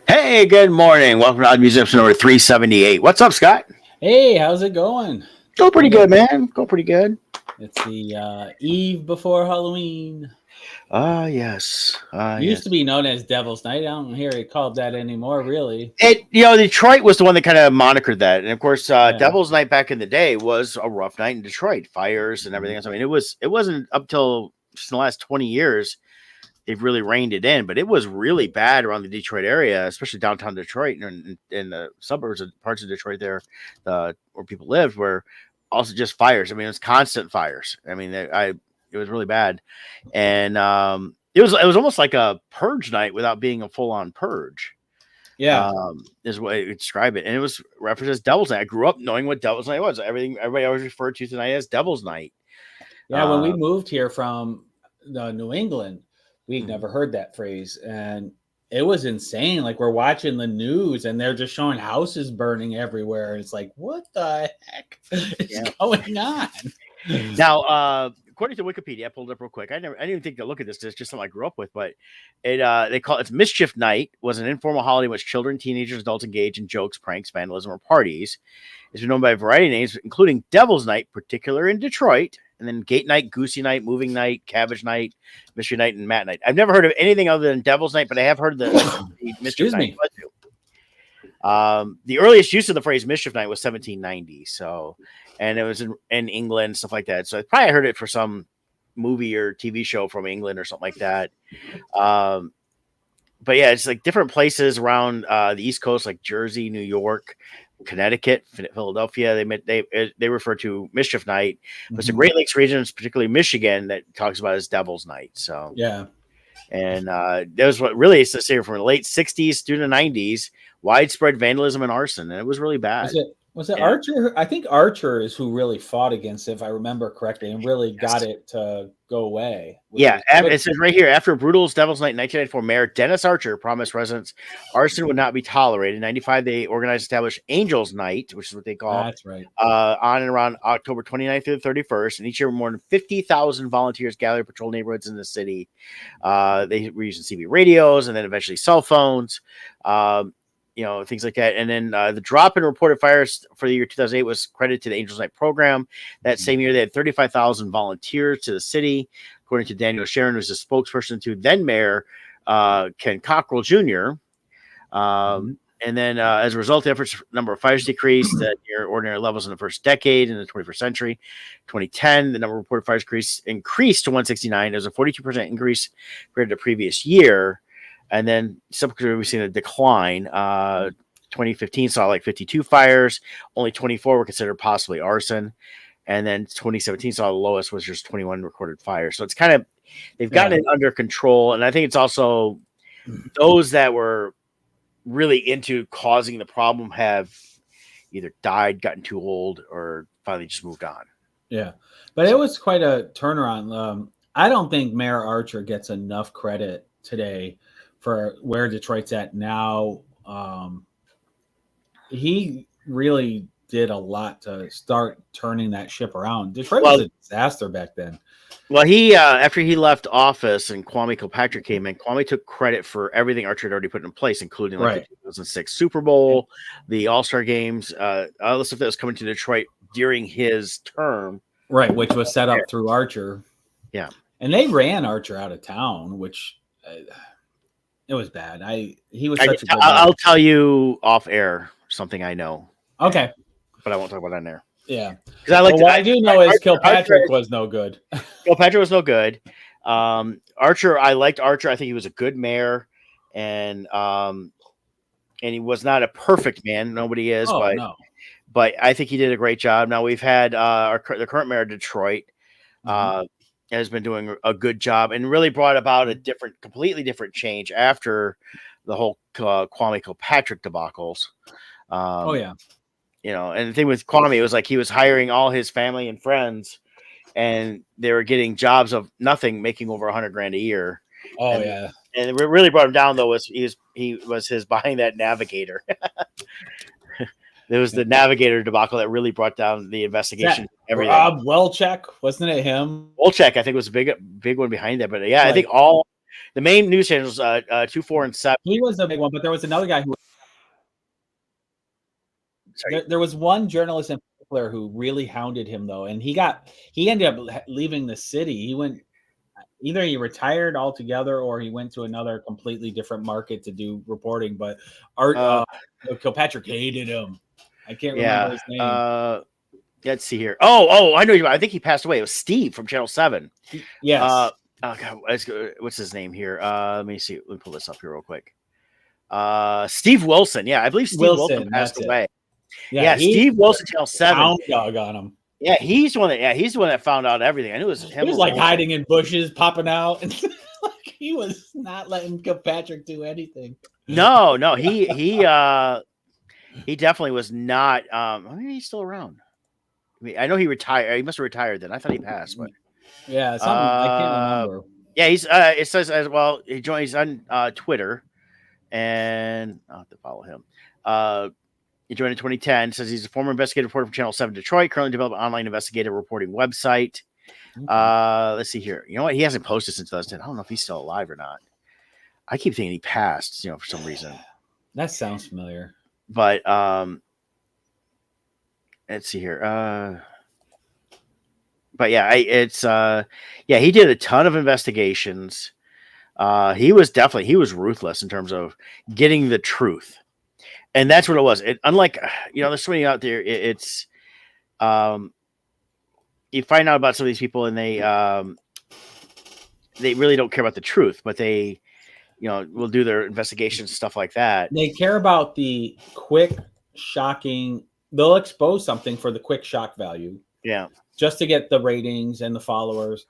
Hey, good morning. Welcome to Odd Music episode number 378. What's up, Scott? Hey, how's it going? Go pretty good, man. Go pretty good. It's the eve before Halloween. Yes. Used to be known as Devil's Night. I don't hear it called that anymore, really. Detroit was the one that kind of monikered that. And of course, Devil's Night back in the day was a rough night in Detroit. Fires and everything else. I mean, it wasn't up till just in the last 20 years they've really reined it in, but it was really bad around the Detroit area, especially downtown Detroit and in the suburbs and parts of Detroit there, where people lived, where also just fires. I mean, it was constant fires. I mean, it was really bad. And it was almost like a purge night without being a full on purge. Yeah. Is what I would describe it. And it was referenced as Devil's Night. I grew up knowing what Devil's Night was. Everybody always referred to tonight as Devil's Night. Yeah. When we moved here from New England, we'd never heard that phrase, and it was insane. Like, we're watching the news and they're just showing houses burning everywhere. It's like, what the heck is going on? Now, according to Wikipedia, I pulled it up real quick. I didn't even think to look at this. It's just something I grew up with, but it's Mischief Night. Was an informal holiday in which children, teenagers, adults engage in jokes, pranks, vandalism, or parties. It's been known by a variety of names, including Devil's Night, particular in Detroit, and then Gate Night, Goosey Night, Moving Night, Cabbage Night, Mystery Night, and Matt Night. I've never heard of anything other than Devil's Night, but I have heard the Mischief Night. The earliest use of the phrase Mischief Night was 1790. So, and it was in England, stuff like that. So I probably heard it for some movie or TV show from England or something like that. But yeah, it's like different places around the East Coast, like Jersey, New York, Connecticut, Philadelphia. They refer to Mischief Night. But it's the Great Lakes region, particularly Michigan, that talks about it as Devil's Night. So yeah, and that was what really is here from the late 60s through the 90s. Widespread vandalism and arson, and it was really bad. Was it Archer? I think Archer is who really fought against it, if I remember correctly, and really got it to go away. Yeah, it says right here, after Brutal's Devil's Night in 1994, Mayor Dennis Archer promised residents arson would not be tolerated. In 95, they organized established Angels Night, which is what they call That's right. On and around October 29th through the 31st. And each year, more than 50,000 volunteers gathered to patrol neighborhoods in the city. They were using CB radios and then eventually cell phones. Things like that. And then the drop in reported fires for the year 2008 was credited to the Angels Night program. That same year, they had 35,000 volunteers to the city, according to Daniel Sharon, who's the spokesperson to then Mayor Ken Cockrell Jr. And then as a result, the efforts number of fires decreased at near ordinary levels in the first decade in the 21st century. 2010, the number of reported fires increased to 169. It was a 42% increase compared to the previous year. And then subsequently, we've seen a decline. 2015 saw like 52 fires. Only 24 were considered possibly arson. And then 2017 saw the lowest, was just 21 recorded fires. So it's kind of, they've gotten it under control. And I think it's also those that were really into causing the problem have either died, gotten too old, or finally just moved on. Yeah. But it was quite a turnaround. I don't think Mayor Archer gets enough credit today for where Detroit's at now. He really did a lot to start turning that ship around. Detroit was a disaster back then. Well, he after he left office and Kwame Kilpatrick came in, Kwame took credit for everything Archer had already put in place, including the 2006 Super Bowl, the All-Star games, all the stuff that was coming to Detroit during his term. Right, which was set up through Archer. Yeah. And they ran Archer out of town, which... it was bad. He was such a good I'll tell you off air something I know. Okay. But I won't talk about that on there. Yeah. Because what I do know is Kilpatrick was no good. Kilpatrick was no good. Archer, I liked Archer. I think he was a good mayor. And he was not a perfect man. Nobody is. But I think he did a great job. Now we've had the current mayor of Detroit has been doing a good job and really brought about a completely different change after the whole Kwame Kilpatrick debacles. Oh yeah. You know, and the thing with Kwame, it was like he was hiring all his family and friends, and they were getting jobs of nothing, making over $100,000 a year. Oh and, yeah. And what really brought him down though was he was his buying that Navigator. There was the Navigator debacle that really brought down the investigation. Everything. Rob Welchek, wasn't it him? Wolchek, I think, was a big one behind that. But yeah, like, I think all the main news channels, 2, 4, and 7. He was a big one, but there was another guy who. There was one journalist in particular who really hounded him though, and he ended up leaving the city. He went. Either he retired altogether or he went to another completely different market to do reporting. But Kilpatrick hated him. I can't remember his name. Let's see here. Oh, I know. I think he passed away. It was Steve from Channel 7. Yes. Oh God, what's his name here? Let me see. Let me pull this up here real quick. Steve Wilson. Yeah, I believe Steve Wilson passed away. Yeah, Steve Wilson, Channel 7. Hound dog on him. Yeah, he's the one that found out everything. I knew it was him. He was like hiding in bushes, popping out, and like he was not letting Kilpatrick do anything. No, he definitely was not. Maybe he's still around. I mean, I know he retired. He must have retired then. I thought he passed, but yeah, something I can't remember. Yeah, he's. It says as well. He's on Twitter, and I'll have to follow him. He joined in 2010. Says he's a former investigative reporter for Channel 7 Detroit. Currently developing an online investigative reporting website. Let's see here. You know what? He hasn't posted since 2010. I don't know if he's still alive or not. I keep thinking he passed. You know, for some reason. That sounds familiar. But let's see here. But yeah, he did a ton of investigations. He was ruthless in terms of getting the truth. And that's what it was. Unlike, there's so many out there. It's you find out about some of these people, and they really don't care about the truth, but they, will do their investigations, stuff like that. They care about the quick, shocking. They'll expose something for the quick shock value. Yeah, just to get the ratings and the followers.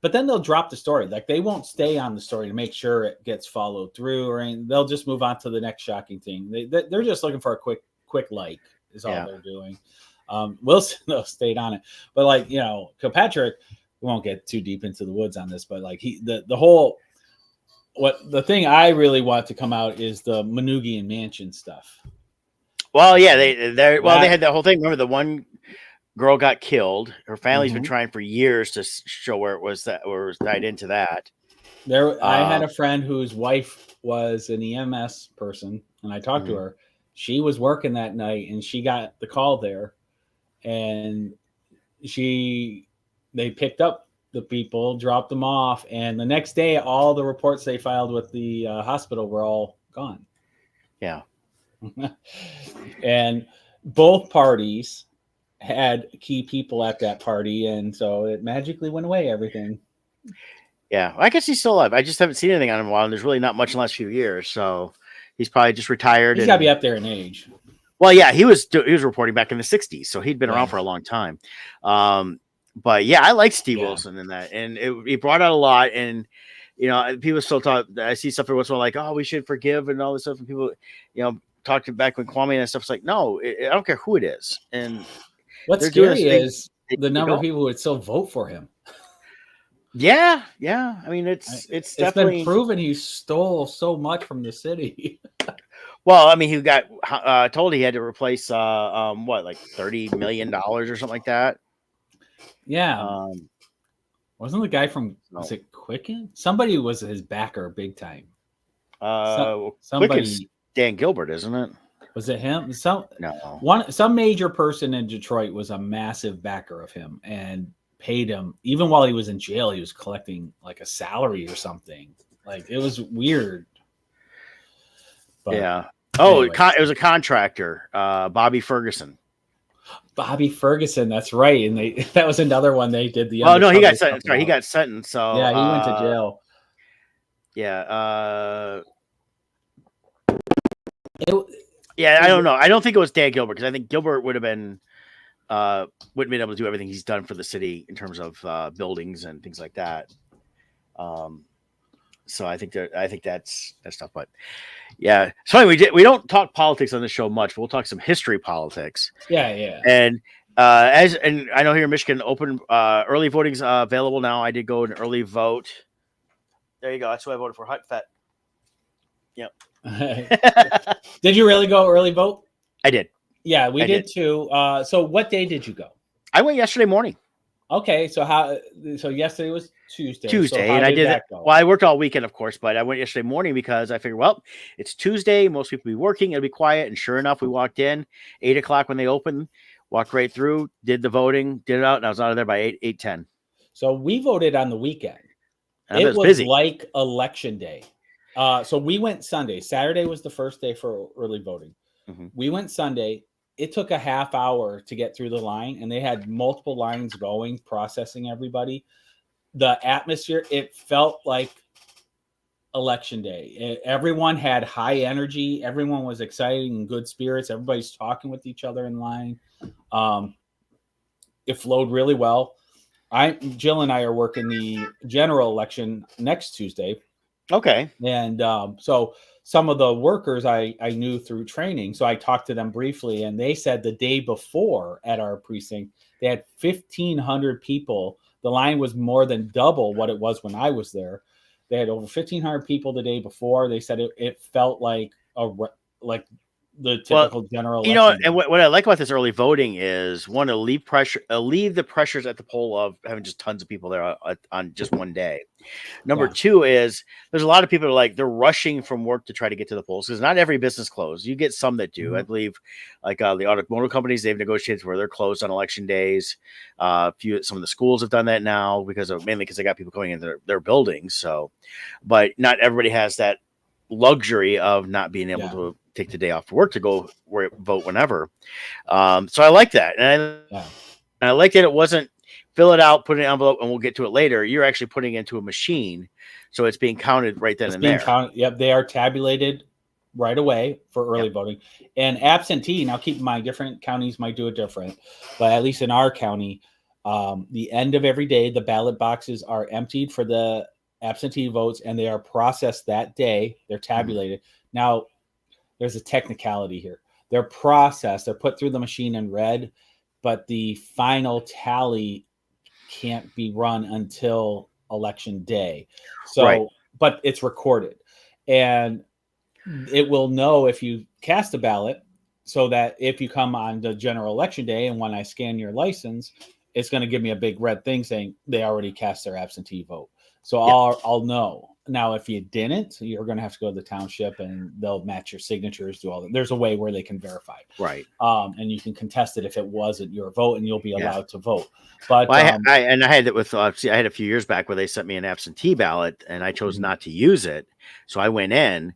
But then they'll drop the story. Like they won't stay on the story to make sure it gets followed through, or anything. They'll just move on to the next shocking thing. They're just looking for a quick like is all they're doing. Wilson though stayed on it, but Kilpatrick, we won't get too deep into the woods on this, but like the thing I really want to come out is the Manugian Mansion stuff. Well, yeah, they had that whole thing. Remember the one girl got killed. Her family's been trying for years to show where it was that or was tied into that. I had a friend whose wife was an EMS person, and I talked to her. She was working that night, and she got the call there, and they picked up the people, dropped them off, and the next day, all the reports they filed with the hospital were all gone. Yeah, and both parties had key people at that party, and so it magically went away, everything. Yeah, I guess he's still alive. I just haven't seen anything on him in a while, and there's really not much in the last few years, so he's probably just retired. He's got to be up there in age. Well, yeah, he was reporting back in the 60s, so he'd been around for a long time. But yeah, I like Steve Wilson in that, and he brought out a lot, and people still talk. I see stuff every once in a while like, oh, we should forgive and all this stuff, and people, talked back when Kwame and stuff. It's like, no, I don't care who it is, and what's scary is the number of people who would still vote for him. Yeah. I mean, it's definitely been proven he stole so much from the city. Well, I mean, he got told he had to replace like $30 million or something like that. Yeah. Wasn't the guy from was it Quicken? Somebody was his backer big time. Somebody. Quicken's Dan Gilbert, isn't it? Was it him? No. Some major person in Detroit was a massive backer of him and paid him. Even while he was in jail, he was collecting like a salary or something. Like it was weird. But yeah. Oh, anyway. It was a contractor, Bobby Ferguson. Bobby Ferguson, that's right. And that was another one they did the. Oh no, he got sentenced. Sorry, he got sentenced. So yeah, he went to jail. Yeah. I don't know. I don't think it was Dan Gilbert because I think Gilbert wouldn't been able to do everything he's done for the city in terms of buildings and things like that. So I think that's tough. But yeah, it's funny we don't talk politics on this show much, but we'll talk some history politics. Yeah. And and I know here in Michigan, open early voting's available now. I did go and early vote. There you go. That's who I voted for. Hut Fet. Yep. Did you really go early vote? I did. Yeah, we did too. So what day did you go? I went yesterday morning. Okay, so yesterday was Tuesday. Tuesday, so and I did that. Well, I worked all weekend, of course, but I went yesterday morning because I figured, well, it's Tuesday. Most people will be working. It'll be quiet. And sure enough, we walked in 8 o'clock when they opened, walked right through, did the voting, did it out, and I was out of there by 8:10. So we voted on the weekend. It was busy. Like election day. So we went Sunday. Saturday was the first day for early voting. Mm-hmm. We went Sunday. It took a half hour to get through the line, and they had multiple lines going, processing everybody. The atmosphere, it felt like election day. Everyone had high energy. Everyone was excited and good spirits. Everybody's talking with each other in line. It flowed really well. Jill and I are working the general election next Tuesday. Okay. And so some of the workers I knew through training. So I talked to them briefly, and they said the day before at our precinct, they had 1,500 people. The line was more than double what it was when I was there. They had over 1,500 people the day before. They said it felt like the typical general election. And what I like about this early voting is one, to leave the pressures at the poll of having just tons of people there on just one day. Number two is there's a lot of people they're rushing from work to try to get to the polls because not every business closed. You get some that do. Mm-hmm. I believe the automotive companies, they've negotiated where they're closed on election days. Some of the schools have done that now mainly because they got people going into their buildings. So, but not everybody has that luxury of not being able to take the day off work to go vote whenever. So I like that. And I like that it wasn't fill it out, put it in an envelope, and we'll get to it later. You're actually putting it into a machine. So it's being counted right then and there. Yep. They are tabulated right away for early voting. And absentee, now keep in mind, different counties might do it different, but at least in our county, the end of every day, the ballot boxes are emptied for the absentee votes, and they are processed that day. They're tabulated. Mm-hmm. Now, there's a technicality here. They're processed. They're put through the machine and read, but the final tally can't be run until election day. So, but it's recorded, and it will know if you cast a ballot, so that if you come on the general election day and when I scan your license, it's going to give me a big red thing saying they already cast their absentee vote. So I'll know. Now, if you didn't, you're going to have to go to the township and they'll match your signatures, do all that. There's a way where they can verify. Right. And you can contest it if it wasn't your vote, and you'll be allowed to vote. But I had it with, I had a few years back where they sent me an absentee ballot and I chose not to use it. So I went in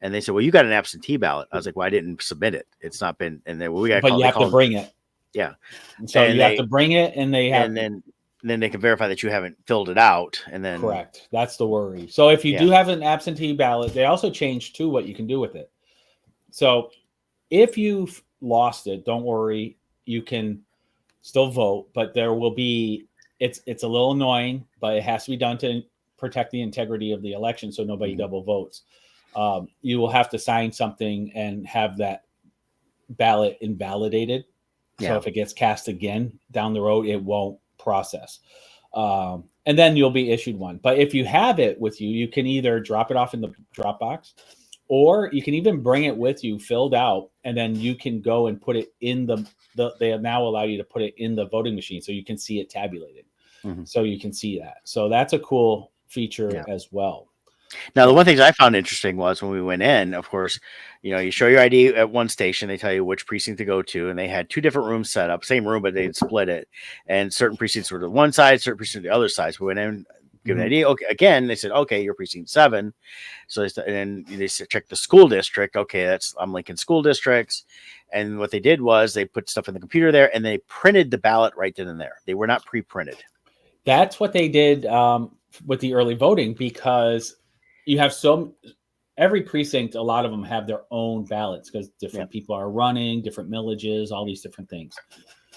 and they said, well, you got an absentee ballot. I was like, well, I didn't submit it. It's not been, and then we got, but you have to bring it. Yeah. And so you have to bring it, and they have, and then they can verify that you haven't filled it out. And then correct. That's the worry. So if you do have an absentee ballot, they also changed too what you can do with it. So if you've lost it, don't worry. You can still vote, but there will be, it's a little annoying, but it has to be done to protect the integrity of the election so nobody double votes. You will have to sign something and have that ballot invalidated. So if it gets cast again down the road, it won't process. And then you'll be issued one. But if you have it with you, you can either drop it off in the drop box, or you can even bring it with you filled out, and then you can go and put it in they now allow you to put it in the voting machine so you can see it tabulated. Mm-hmm. So you can see that. So that's a cool feature as well. Now, the one thing I found interesting was when we went in, of course, you show your ID at one station, they tell you which precinct to go to, and they had two different rooms set up, same room, but they'd split it. And certain precincts were to one side, certain precincts to the other side. So we went in, give an ID. Okay, again, they said, okay, you're precinct 7. So and they checked the school district. Okay, I'm Lincoln School Districts. And what they did was they put stuff in the computer there, and they printed the ballot right then and there. They were not pre-printed. That's what they did with the early voting, because you have every precinct, a lot of them have their own ballots because different people are running, different millages, all these different things.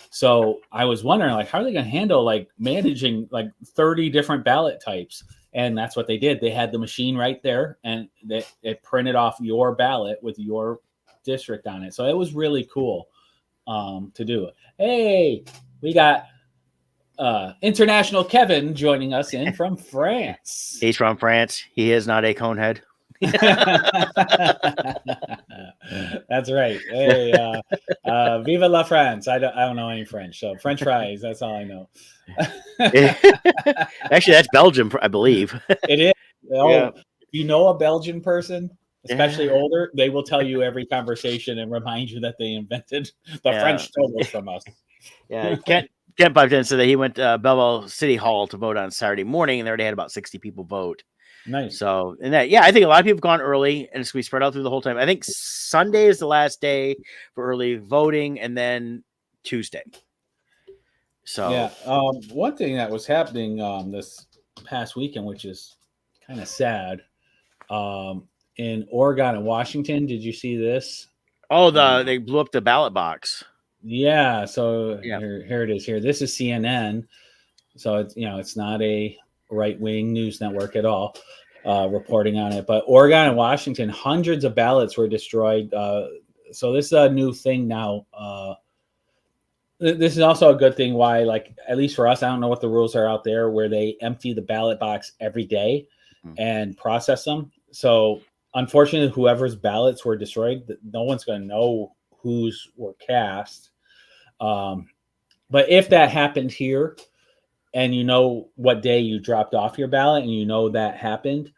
So I was wondering, how are they going to handle managing 30 different ballot types? And that's what they did. They had the machine right there, and it printed off your ballot with your district on it. So it was really cool to do it. Hey, we got international Kevin joining us in from France. He's from France. He is not a conehead. That's right. Hey, viva la France. I don't know any French, so French fries. That's all I know. Actually, that's Belgium, I believe. It is. Oh, Yeah. if you know a Belgian person, especially older, they will tell you every conversation and remind you that they invented the French stole it from us. Yeah, Kent piped in so that he went to Belleville City Hall to vote on Saturday morning, and they already had about 60 people vote. Nice. So, and that, yeah, I think a lot of people have gone early, and it's going to be spread out through the whole time. I think Sunday is the last day for early voting, and then Tuesday. So, yeah, one thing that was happening this past weekend, which is kind of sad, in Oregon and Washington. Did you see this? Oh, they blew up the ballot box. Yeah. So here it is. Here, this is CNN. So it's not a right-wing news network at all reporting on it. But Oregon and Washington, hundreds of ballots were destroyed. So this is a new thing now. This is also a good thing. Why, like, at least for us, I don't know what the rules are out there where they empty the ballot box every day and process them. So unfortunately, whoever's ballots were destroyed, no one's going to know whose were cast. But if that happened here, and you know what day you dropped off your ballot, and you know that happened,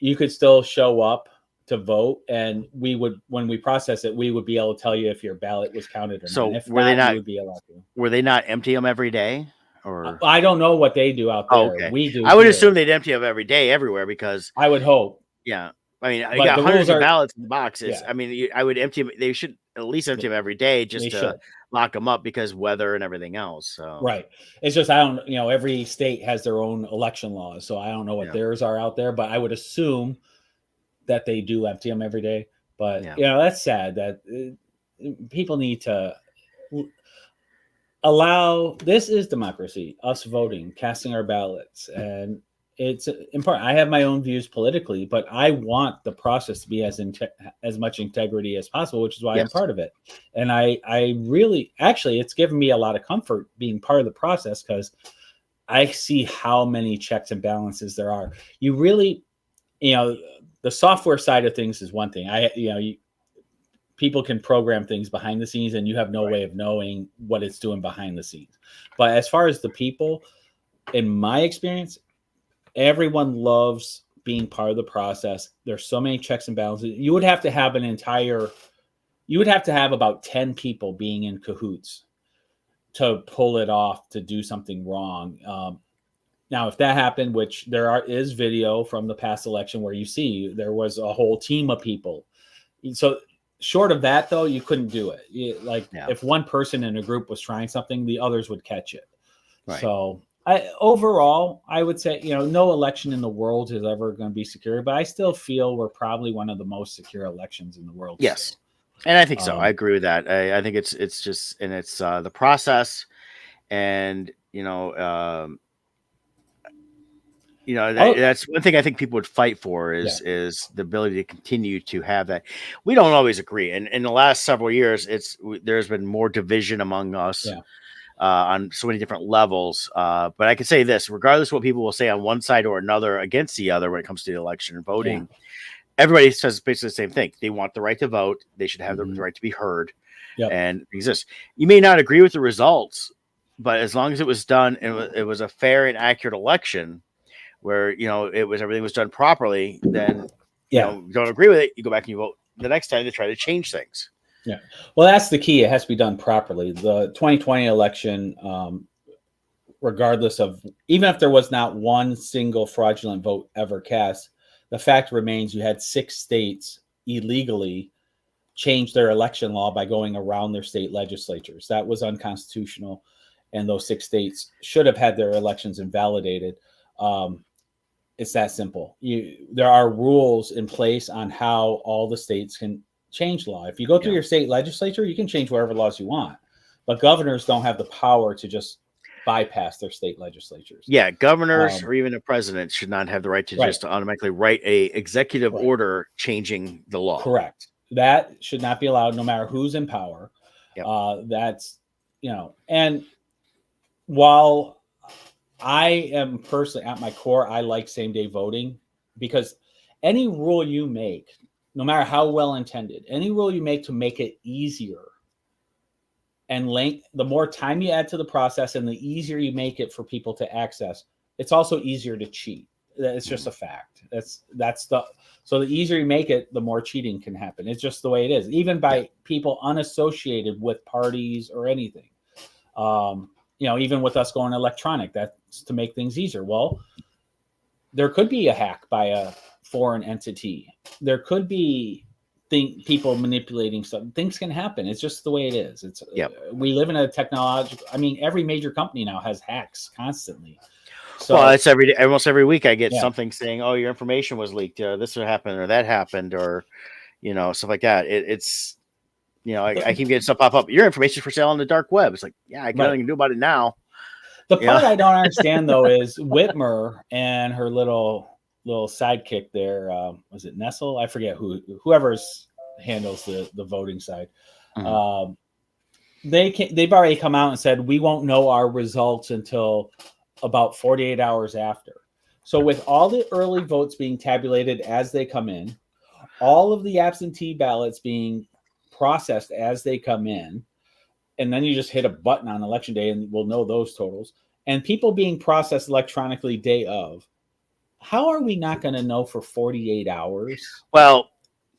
you could still show up to vote, and we would, when we process it, we would be able to tell you if your ballot was counted or So not. If were they not? you would be allowed to. Were they not empty them every day? Or I don't know what they do out there. Oh, okay. We do. I would assume they'd empty them every day everywhere because I would hope. Yeah, I mean, you But got the hundreds rules of are- ballots in the boxes. Yeah. I mean, I would empty them. They should at least empty them every day just They to should. lock them up because weather and everything else. So Right. It's just, every state has their own election laws. So I don't know what theirs are out there, but I would assume that they do empty them every day. But, that's sad that people need to allow, this is democracy, us voting, casting our ballots. And it's important. I have my own views politically, but I want the process to be as much integrity as possible, which is why I'm part of it. And I really, actually, it's given me a lot of comfort being part of the process because I see how many checks and balances there are. You really, the software side of things is one thing. People can program things behind the scenes, and you have no way of knowing what it's doing behind the scenes. But as far as the people, in my experience, everyone loves being part of the process. There's so many checks and balances. You would have to have about 10 people being in cahoots to pull it off, to do something wrong. Now, if that happened, which is video from the past election where you see there was a whole team of people. So short of that, though, you couldn't do it. If one person in a group was trying something, the others would catch it. Right. So overall, I would say, no election in the world is ever going to be secure, but I still feel we're probably one of the most secure elections in the world. Yes. Still. And I think so. I agree with that. I think it's just, and it's the process, and that's one thing I think people would fight for is the ability to continue to have that. We don't always agree, and in the last several years, there's been more division among us on so many different levels. But I can say this: regardless of what people will say on one side or another against the other when it comes to the election and voting, everybody says basically the same thing. They want the right to vote. They should have the right to be heard and exist. You may not agree with the results, but as long as it was done and it was a fair and accurate election, where everything was done properly, then you don't agree with it, you go back and you vote the next time to try to change things. Yeah, well, that's the key. It has to be done properly. The 2020 election, regardless of, even if there was not one single fraudulent vote ever cast, the fact remains you had 6 states illegally change their election law by going around their state legislatures. That was unconstitutional, and those 6 states should have had their elections invalidated. It's that simple. There are rules in place on how all the states can change law. If you go through your state legislature, you can change whatever laws you want, but governors don't have the power to just bypass their state legislatures. Yeah, governors or even a president should not have the right to just automatically write a executive order changing the law. Correct. That should not be allowed, no matter who's in power. Yep. That's, and while I am personally at my core, I like same-day voting, because any rule you make, no matter how well intended, any rule you make to make it easier and the more time you add to the process and the easier you make it for people to access, it's also easier to cheat. It's just a fact. So the easier you make it, the more cheating can happen. It's just the way it is, even by people unassociated with parties or anything. Even with us going electronic, that's to make things easier. Well, there could be a hack by a foreign entity. There could be people manipulating stuff. Things can happen. It's just the way it is. We live in a technological. I mean, every major company now has hacks constantly. So, well, it's almost every week I get something saying, "Oh, your information was leaked. This happened or that happened," or stuff like that. I keep getting stuff pop up. Your information for sale on the dark web. It's like, yeah, I got nothing to do about it now. The part I don't understand though is Whitmer and her little sidekick there. Was it Nestle? I forget whoever handles the voting side. Mm-hmm. They've already come out and said we won't know our results until about 48 hours after. So with all the early votes being tabulated as they come in, all of the absentee ballots being processed as they come in, and then you just hit a button on election day and we'll know those totals, and people being processed electronically day of, how are we not going to know for 48 hours? Well,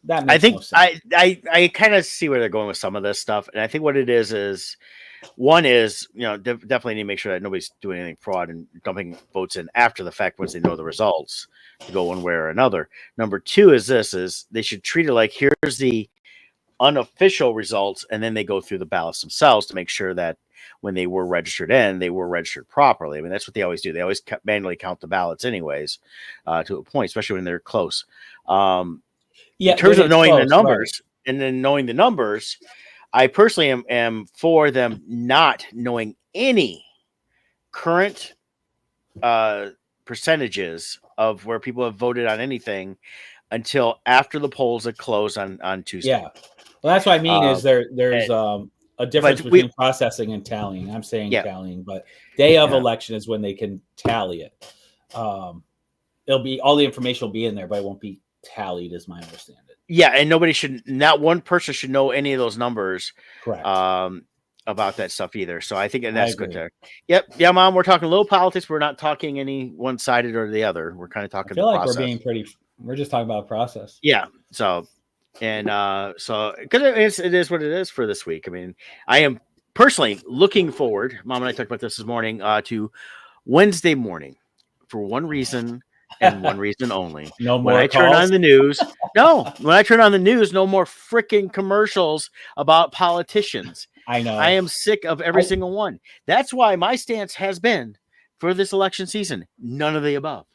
that makes no sense. I kind of see where they're going with some of this stuff. And I think what it is one is, definitely need to make sure that nobody's doing anything fraud and dumping votes in after the fact once they know the results to go one way or another. Number two is they should treat it like here's the unofficial results, and then they go through the ballots themselves to make sure that when they were registered in, they were registered properly. I mean, that's what they always do. They always manually count the ballots anyways, to a point, especially when they're close. In terms of knowing the numbers and then knowing the numbers, I personally am for them not knowing any current percentages of where people have voted on anything until after the polls are closed on Tuesday. Yeah. Well, that's what I mean is there's a difference between processing and tallying. I'm saying tallying, but day of election is when they can tally it. It'll be all the information will be in there, but it won't be tallied, as my understanding. Yeah, and not one person should know any of those numbers. Correct. About that stuff either. So I think that's good there. Yep. Yeah, Mom, we're talking a little politics. We're not talking any one-sided or the other. We're kind of talking the process. We're just talking about a process. Yeah. So because it is what it is for this week. I mean, I am personally looking forward, Mom and I talked about this morning, to Wednesday morning for one reason and one reason only. No more when I turn on the news. No more freaking commercials about politicians. I know. I am sick of every single one. That's why my stance has been for this election season, none of the above.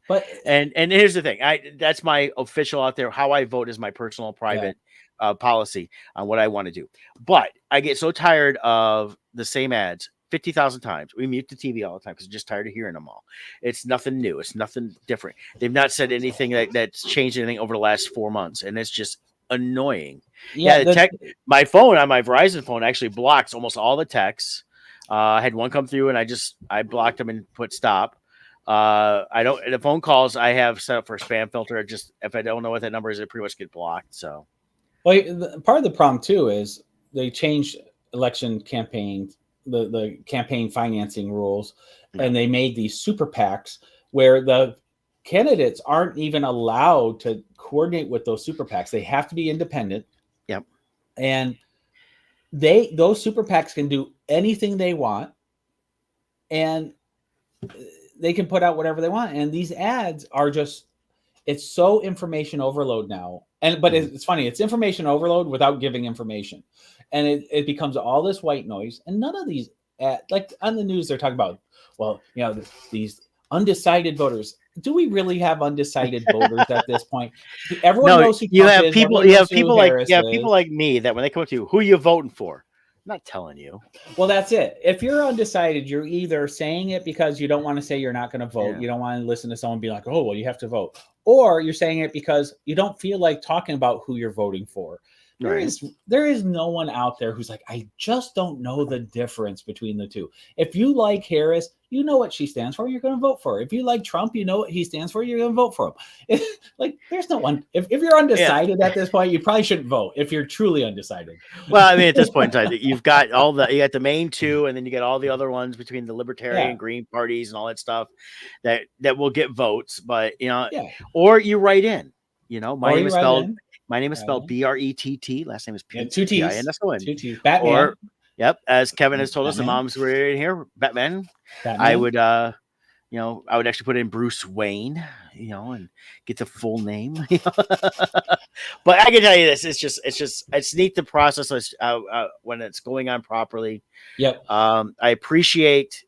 But and here's the thing. That's my official out there. How I vote is my personal private policy on what I want to do. But I get so tired of the same ads 50,000 times. We mute the TV all the time because I'm just tired of hearing them all. It's nothing new. It's nothing different. They've not said anything that's changed anything over the last 4 months, and it's just annoying. My phone on my Verizon phone actually blocks almost all the texts. I had one come through and I blocked them and put stop. The phone calls I have set up for a spam filter. If I don't know what that number is, it pretty much get blocked. So, well, part of the problem too is they changed election campaign, the campaign financing rules, and they made these super PACs where the candidates aren't even allowed to coordinate with those super PACs. They have to be independent. Yep. And those super PACs can do anything they want, and they can put out whatever they want. And these ads are it's so information overload now. But it's funny. It's information overload without giving information. And it becomes all this white noise. And none of these, like on the news, they're talking about, these undecided voters. Do we really have undecided voters at this point? Everyone knows who you have people. You have people like me that when they come up to you, who are you voting for? not telling you. Well, that's it. If you're undecided, you're either saying it because you don't want to say you're not going to vote. Yeah. You don't want to listen to someone be like, oh, well, you have to vote. Or you're saying it because you don't feel like talking about who you're voting for. There is no one out there who's like, I just don't know the difference between the two. If you like Harris, you know what she stands for, you're going to vote for her. If you like Trump, you know what he stands for, you're going to vote for him. Like, there's no one. If you're undecided at this point, you probably shouldn't vote if you're truly undecided. Well, I mean, at this point in time, you got the main two, and then you get all the other ones between the Libertarian, Green parties, and all that stuff that will get votes. But or you write in. My name is spelled. My name is spelled Brett. Last name is P-I-N-S-O-N. 2 T's. Batman. Or, as Kevin has told us, the moms were in here. Batman. I would, I would actually put in Bruce Wayne, and get the full name. But I can tell you this: it's neat the process when it's going on properly. Yep. I appreciate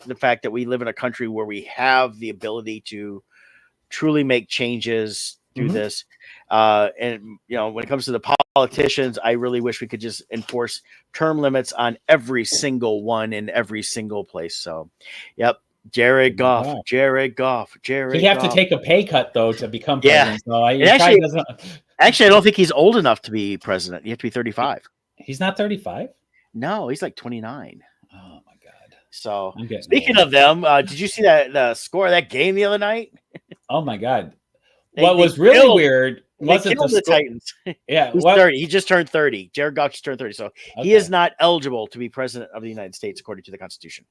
the fact that we live in a country where we have the ability to truly make changes through this. And when it comes to the politicians, I really wish we could just enforce term limits on every single one in every single place. So, Jared Goff. He'd have Goff. to take a pay cut though to become president. So actually, I don't think he's old enough to be president. You have to be 35. He's not 35. No, he's like 29. Oh my god! So speaking of them, did you see the score of that game the other night? Oh my god! What was really weird wasn't the Titans. Yeah, who's 30? He just turned 30. Jared Goff just turned 30, so he is not eligible to be president of the United States according to the Constitution.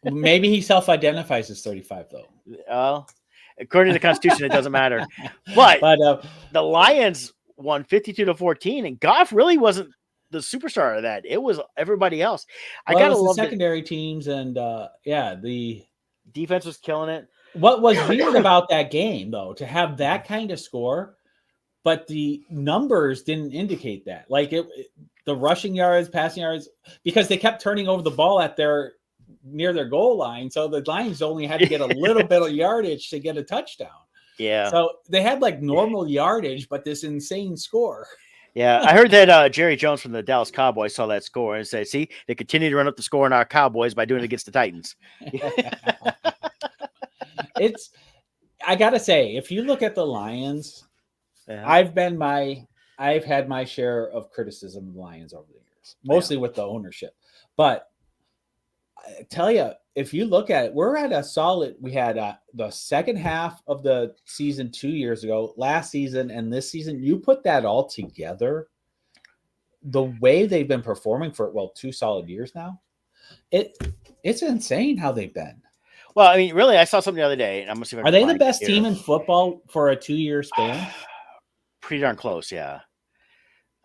Maybe he self-identifies as 35, though. According to the Constitution, it doesn't matter. But the Lions won 52-14, and Goff really wasn't the superstar of that. It was everybody else. I gotta love the secondary teams, and the defense was killing it. What was weird about that game, though, to have that kind of score, but the numbers didn't indicate that. Like the rushing yards, passing yards, because they kept turning over the ball near their goal line. So the Lions only had to get a little bit of yardage to get a touchdown. Yeah. So they had like normal yardage, but this insane score. Yeah. I heard that Jerry Jones from the Dallas Cowboys saw that score and said, see, they continue to run up the score on our Cowboys by doing it against the Titans. I gotta say, if you look at the Lions, I've had my share of criticism of the Lions over the years, mostly with the ownership. But I tell you, if you look at it, we're at a solid. We had the second half of the season 2 years ago, last season, and this season. You put that all together, the way they've been performing for 2 solid years now, it's insane how they've been. Well, I mean, really, I saw something the other day, and I'm gonna see if Are they the best team in football for a 2-year span? Pretty darn close, yeah.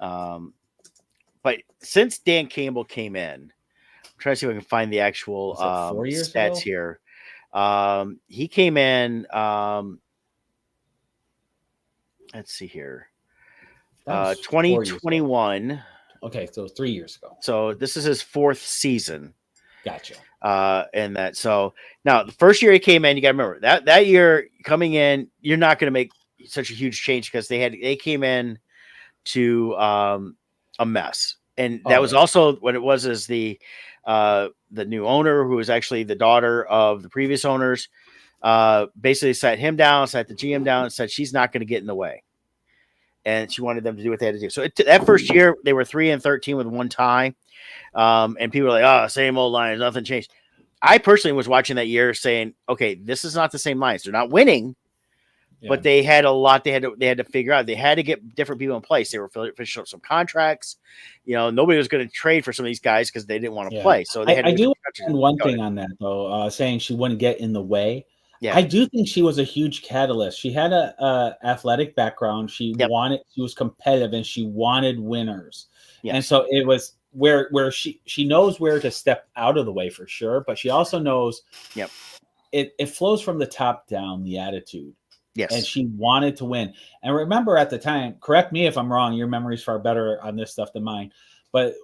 But since Dan Campbell came in, I'm trying to see if I can find the actual 4 years stats ago? here. He came in. Let's see here. 2021. Okay, so 3 years ago. So this is his 4th season. Gotcha. And that, so now the first year he came in, you got to remember that year coming in, you're not going to make such a huge change because they came in to a mess, and that was also what it was as the new owner, who was actually the daughter of the previous owners, basically sat him down, sat the GM down, and said she's not going to get in the way, and she wanted them to do what they had to do. So that first year they were 3-13 with 1 tie. And people were like, oh, same old Lions, nothing changed. I personally was watching that year saying, okay, this is not the same Lions. They're not winning, but they had a lot they had to figure out. They had to get different people in place. They were finishing up some contracts. Nobody was going to trade for some of these guys because they didn't want to play. So they had I do understand one thing on that, though, saying she wouldn't get in the way. Yeah. I do think she was a huge catalyst. She had a athletic background. She was competitive, and she wanted winners. Yep. And so it was where she knows where to step out of the way for sure, but she also knows it flows from the top down, the attitude. Yes. And she wanted to win. And remember at the time, correct me if I'm wrong, your memory's far better on this stuff than mine, but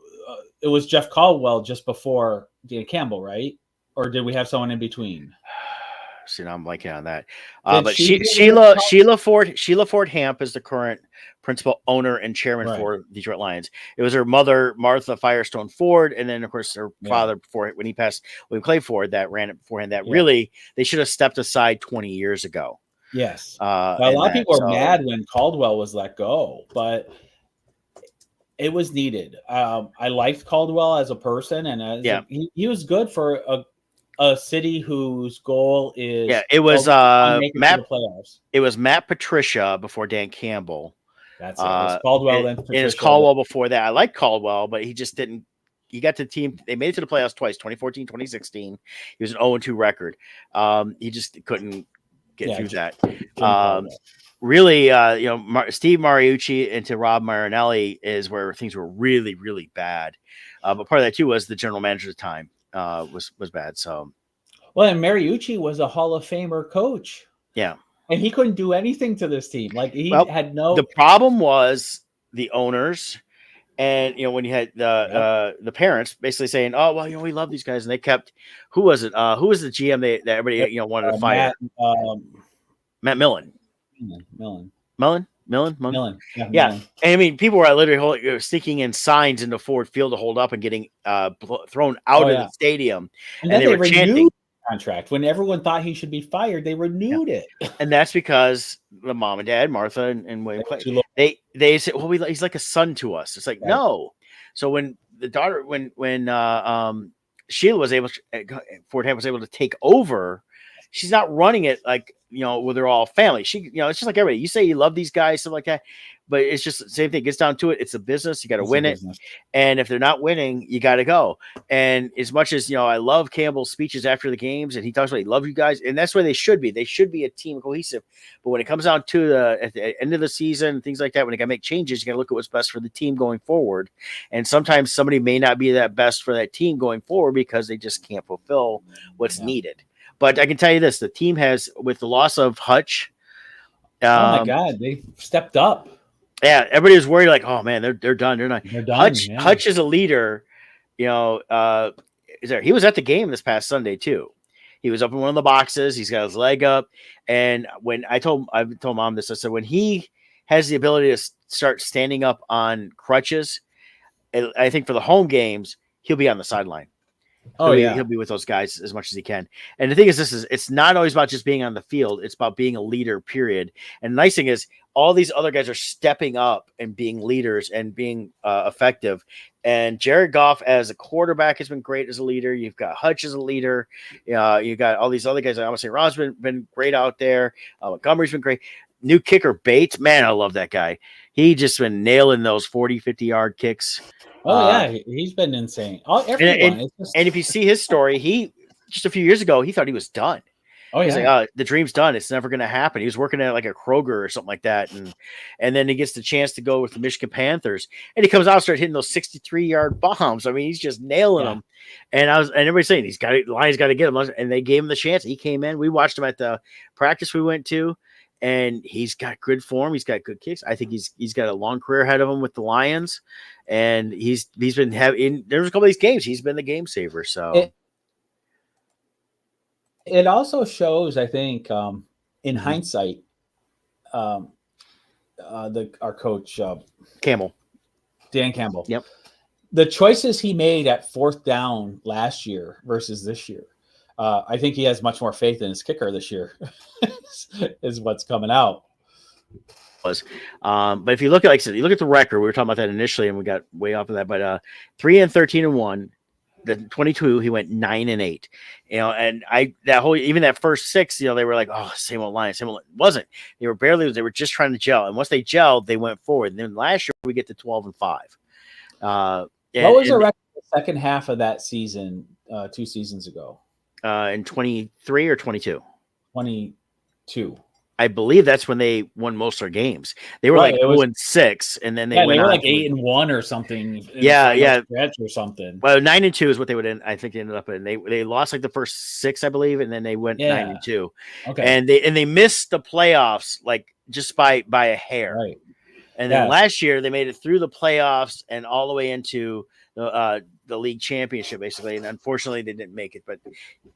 it was Jeff Caldwell just before Dan Campbell, right? Or did we have someone in between? See, now I'm blanking on that. Did But she Sheila Ford Hamp is the current principal owner and chairman for Detroit Lions. It was her mother, Martha Firestone Ford, and then of course her father before when he passed, William Clay Ford, that ran it beforehand. That really they should have stepped aside 20 years ago. Yes. A lot of people are mad when Caldwell was let go, but it was needed. I liked Caldwell as a person, and he was good for a city whose goal is it was make it Matt to the playoffs. It was Matt Patricia before Dan Campbell. That's it. It's Caldwell then Patricia. It's Caldwell before that. I like Caldwell, but he just didn't. He got the team. They made it to the playoffs twice, 2014, 2016. He was an 0-2 record. He just couldn't get through that. Really, Steve Mariucci into Rob Marinelli is where things were really, really bad. But part of that too was the general manager at the time was bad. So, well, and Mariucci was a Hall of Famer coach. Yeah, and he couldn't do anything to this team. Like he had no. The problem was the owners. And when you had the parents basically saying, "Oh well, we love these guys," and they kept who was it? Who was the GM that everybody wanted to fire? Matt Millen. Millen. Yeah. And I mean, people were literally sneaking in signs into Ford Field to hold up and getting thrown out of the stadium, and then they were chanting. Contract when everyone thought he should be fired, they renewed it, and that's because the mom and dad, Martha and William Clay, they said, "Well, he's like a son to us." It's like no. So when the daughter, when Sheila was able, Ford Hamp was able to take over, she's not running it like where they're all family. She, it's just like everybody. You say you love these guys, stuff like that, but it's just the same thing. It gets down to it. It's a business. You got to win it. And if they're not winning, you got to go. And as much as, I love Campbell's speeches after the games and he talks about, he loves you guys. And that's where they should be. They should be a team cohesive. But when it comes down to at the end of the season, things like that, when you got to make changes, you got to look at what's best for the team going forward. And sometimes somebody may not be that best for that team going forward because they just can't fulfill what's needed. But I can tell you this, the team has, with the loss of Hutch. Oh my God, they stepped up. Yeah, everybody was worried, like, oh man, they're done. They're not. They're done. Hutch is a leader. He was at the game this past Sunday too. He was up in one of the boxes. He's got his leg up. And when I told Mom this, I said, when he has the ability to start standing up on crutches, I think for the home games, he'll be on the sideline. He'll be with those guys as much as he can. And the thing is, it's not always about just being on the field. It's about being a leader, period. And the nice thing is all these other guys are stepping up and being leaders and being effective. And Jared Goff as a quarterback has been great as a leader. You've got Hutch as a leader. You've got all these other guys. I want to say Ron's been great out there. Montgomery's been great. New kicker Bates, man, I love that guy. He just been nailing those 40, 50-yard kicks. He's been insane. Everyone. And if you see his story, he just a few years ago, he thought he was done. He's like, the dream's done. It's never going to happen. He was working at like a Kroger or something like that. And then he gets the chance to go with the Michigan Panthers and he comes out and starts hitting those 63-yard bombs. I mean, he's just nailing them. And everybody's saying Lions got to get him. And they gave him the chance. He came in, we watched him at the practice we went to. And he's got good form. He's got good kicks. I think he's got a long career ahead of him with the Lions. And he's been having there's a couple of these games. He's been the game saver. So it also shows, I think, in hindsight, our coach Dan Campbell. Yep. The choices he made at fourth down last year versus this year. I think he has much more faith in his kicker this year, is what's coming out. But if you look at, like I said, you look at the record, we were talking about that initially, and we got way off of that. But 3-13-1, the 22, he went 9-8. And even that first 6, they were like, oh, same old Lions, same old. It wasn't. They were just trying to gel, and once they gelled, they went forward. And then last year we get to 12-5. What was the record the second half of that season? 2 seasons ago. In 23 or 22? 22. I believe that's when they won most of their games. They were 0-6, and then they went on like 8-1 or something. Stretch or something. Well, 9-2 is what they would end. I think they ended up in. They lost like the first 6, I believe, and then they went 9-2. Okay, and they missed the playoffs like just by a hair. Right. And then last year they made it through the playoffs and all the way into the league championship, basically. And unfortunately, they didn't make it, but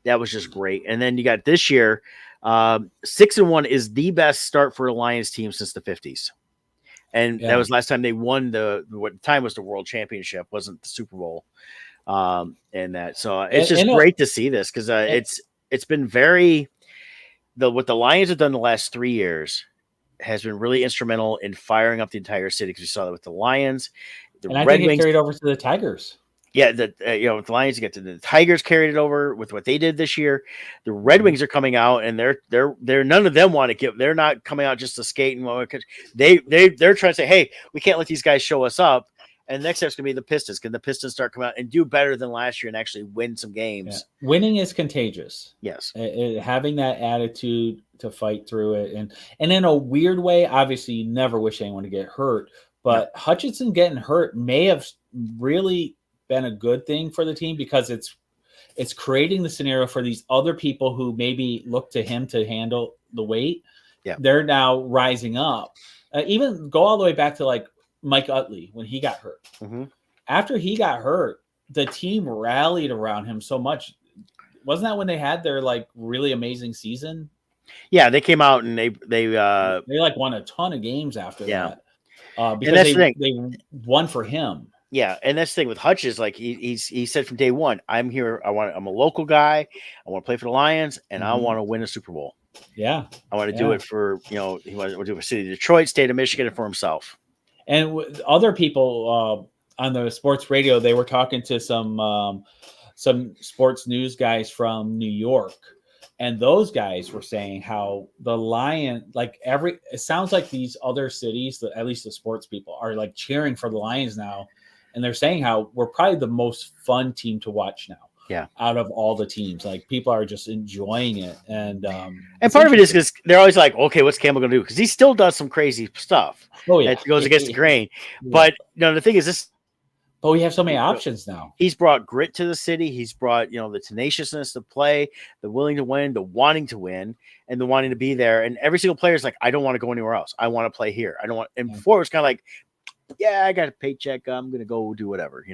that was just great. And then you got this year, 6-1 is the best start for a Lions team since the 50s. And that was last time they won what time was the world championship, wasn't the Super Bowl. And that, so it's just great to see this because it's been what the Lions have done the last 3 years has been really instrumental in firing up the entire city, because we saw that with the Lions, I think it carried over to the Tigers. Yeah, with the Lions, you get to the Tigers carried it over with what they did this year. The Red Wings are coming out, and they're none of them want to give. They're not coming out just to skate and they're trying to say, hey, we can't let these guys show us up. And next step's gonna be the Pistons. Can the Pistons start coming out and do better than last year and actually win some games? Yeah. Winning is contagious. Yes, having that attitude to fight through it, and in a weird way, obviously, you never wish anyone to get hurt. But Hutchinson getting hurt may have really been a good thing for the team, because it's creating the scenario for these other people who maybe look to him to handle the weight. Yeah, they're now rising up. Even go all the way back to like Mike Utley when he got hurt. Mm-hmm. After he got hurt, the team rallied around him so much. Wasn't that when they had their like really amazing season? Yeah, they came out and they like won a ton of games after that. Because they won for him. Yeah, and that's the thing with Hutch is like he said from day one, I'm here. I'm a local guy. I want to play for the Lions, and I want to win a Super Bowl. Yeah, I want to do it for he wanted to do it for City of Detroit, State of Michigan, and for himself. And other people on the sports radio, they were talking to some sports news guys from New York, and those guys were saying how the Lion, it sounds like these other cities, at least the sports people, are like cheering for the Lions now. And they're saying how we're probably the most fun team to watch now. Yeah. Out of all the teams, like people are just enjoying it. And part of it is because they're always like, okay, what's Campbell going to do? Because he still does some crazy stuff. Oh, yeah. That goes against the grain. Yeah. But the thing is this. But we have so many options now. He's brought grit to the city. He's brought, the tenaciousness to play, the willing to win, the wanting to win, and the wanting to be there. And every single player is like, I don't want to go anywhere else. I want to play here. I don't want. And before it was kind of like, yeah, I got a paycheck. I'm going to go do whatever,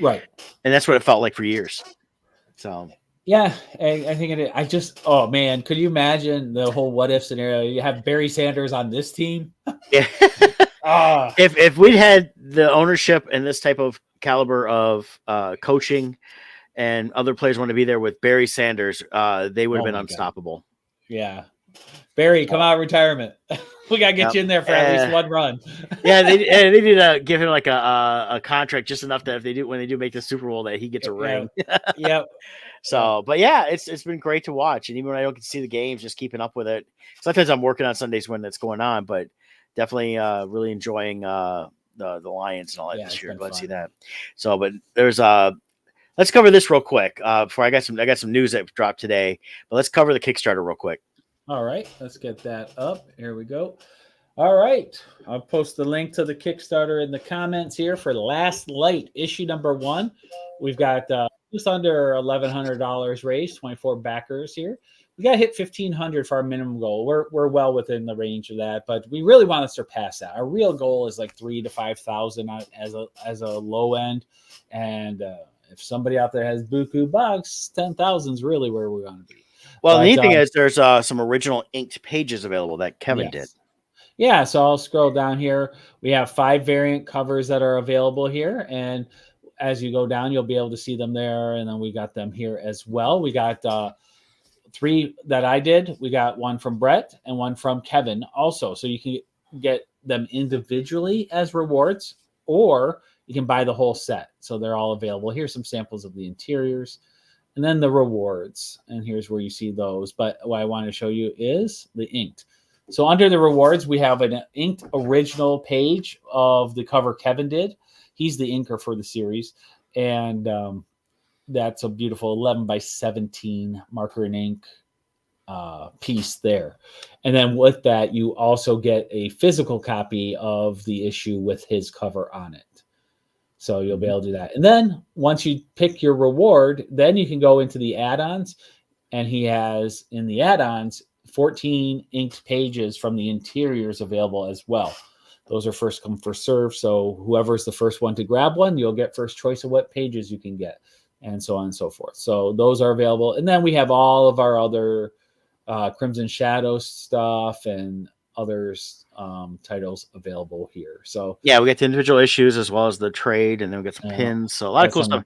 Right. And that's what it felt like for years. So, yeah, I think it is. I just, oh man, could you imagine the whole what if scenario? You have Barry Sanders on this team. Yeah. If we'd had the ownership and this type of caliber of coaching and other players want to be there with Barry Sanders, they would have been unstoppable. God. Yeah. Barry, come out of retirement. We got to get you in there for at least one run. Yeah, they need to give him like a contract just enough that when they do make the Super Bowl that he gets a ring. Yep. So, but yeah, it's been great to watch. And even when I don't get to see the games, just keeping up with it. Sometimes I'm working on Sundays when that's going on, but definitely really enjoying the Lions and all that this year. Let's see that. So, but there's let's cover this real quick before I got some news that dropped today, but let's cover the Kickstarter real quick. All right, let's get that up. Here we go. All right, I'll post the link to the Kickstarter in the comments here for Last Light issue number 1. We've got just under $1,100 raised, 24 backers here. We got to hit 1,500 for our minimum goal. We're well within the range of that, but we really want to surpass that. Our real goal is like 3,000 to 5,000 as a low end, and if somebody out there has buku bucks, 10,000 is really where we want to be. Well, the neat thing is there's some original inked pages available that Kevin did. Yeah, so I'll scroll down here. We have 5 variant covers that are available here, and as you go down, you'll be able to see them there, and then we got them here as well. We got 3 that I did. We got one from Brett and one from Kevin also, so you can get them individually as rewards, or you can buy the whole set. So they're all available. Here's some samples of the interiors. And then the rewards, and here's where you see those. But what I want to show you is the inked. So under the rewards, we have an inked original page of the cover Kevin did. He's the inker for the series. And that's a beautiful 11 by 17 marker and ink piece there. And then with that, you also get a physical copy of the issue with his cover on it. So you'll be able to do that. And then once you pick your reward, then you can go into the add-ons. And he has in the add-ons 14 inked pages from the interiors available as well. Those are first come, first serve. So whoever's the first one to grab one, you'll get first choice of what pages you can get, and so on and so forth. So those are available. And then we have all of our other Crimson Shadows stuff and others titles available here. So yeah, we get the individual issues as well as the trade, and then we get some pins. So a lot of cool stuff.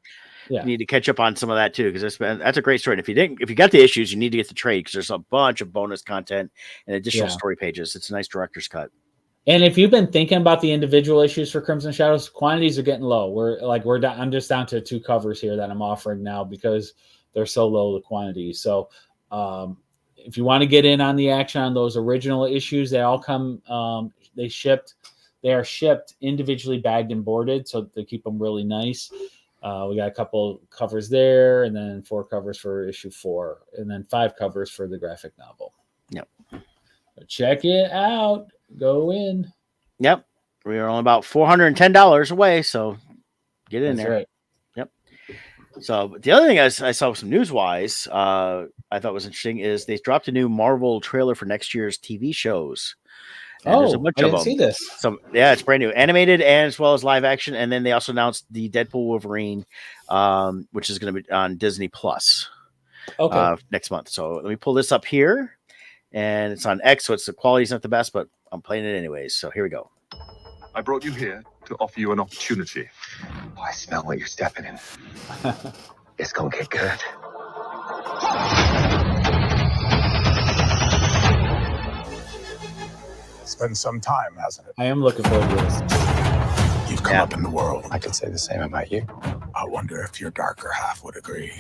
Yeah. You need to catch up on some of that too, because that's a great story. And if you got the issues, you need to get the trade, because there's a bunch of bonus content and additional story pages. It's a nice director's cut. And if you've been thinking about the individual issues for Crimson Shadows, quantities are getting low. I'm just down to 2 covers here that I'm offering now because they're so low, the quantities. So if you want to get in on the action on those original issues, they all come. They are shipped individually, bagged and boarded, so they keep them really nice. We got a couple covers there, and then 4 covers for issue 4, and then 5 covers for the graphic novel. Yep. So check it out. Go in. Yep. We are only about $410 away, so get in there. Right. Yep. So the other thing I saw some news-wise, I thought was interesting, is they dropped a new Marvel trailer for next year's TV shows. And there's a bunch I of didn't see this. It's brand new, animated and as well as live action. And then they also announced the Deadpool Wolverine, which is going to be on Disney Plus next month. So let me pull this up here, and it's on X, so the quality's not the best, but I'm playing it anyways. So here we go. I brought you here to offer you an opportunity. Oh, I smell what you're stepping in. It's gonna get good. It's been some time, hasn't it? I am looking forward to this. You've come up in the world. I could say the same about you. I wonder if your darker half would agree.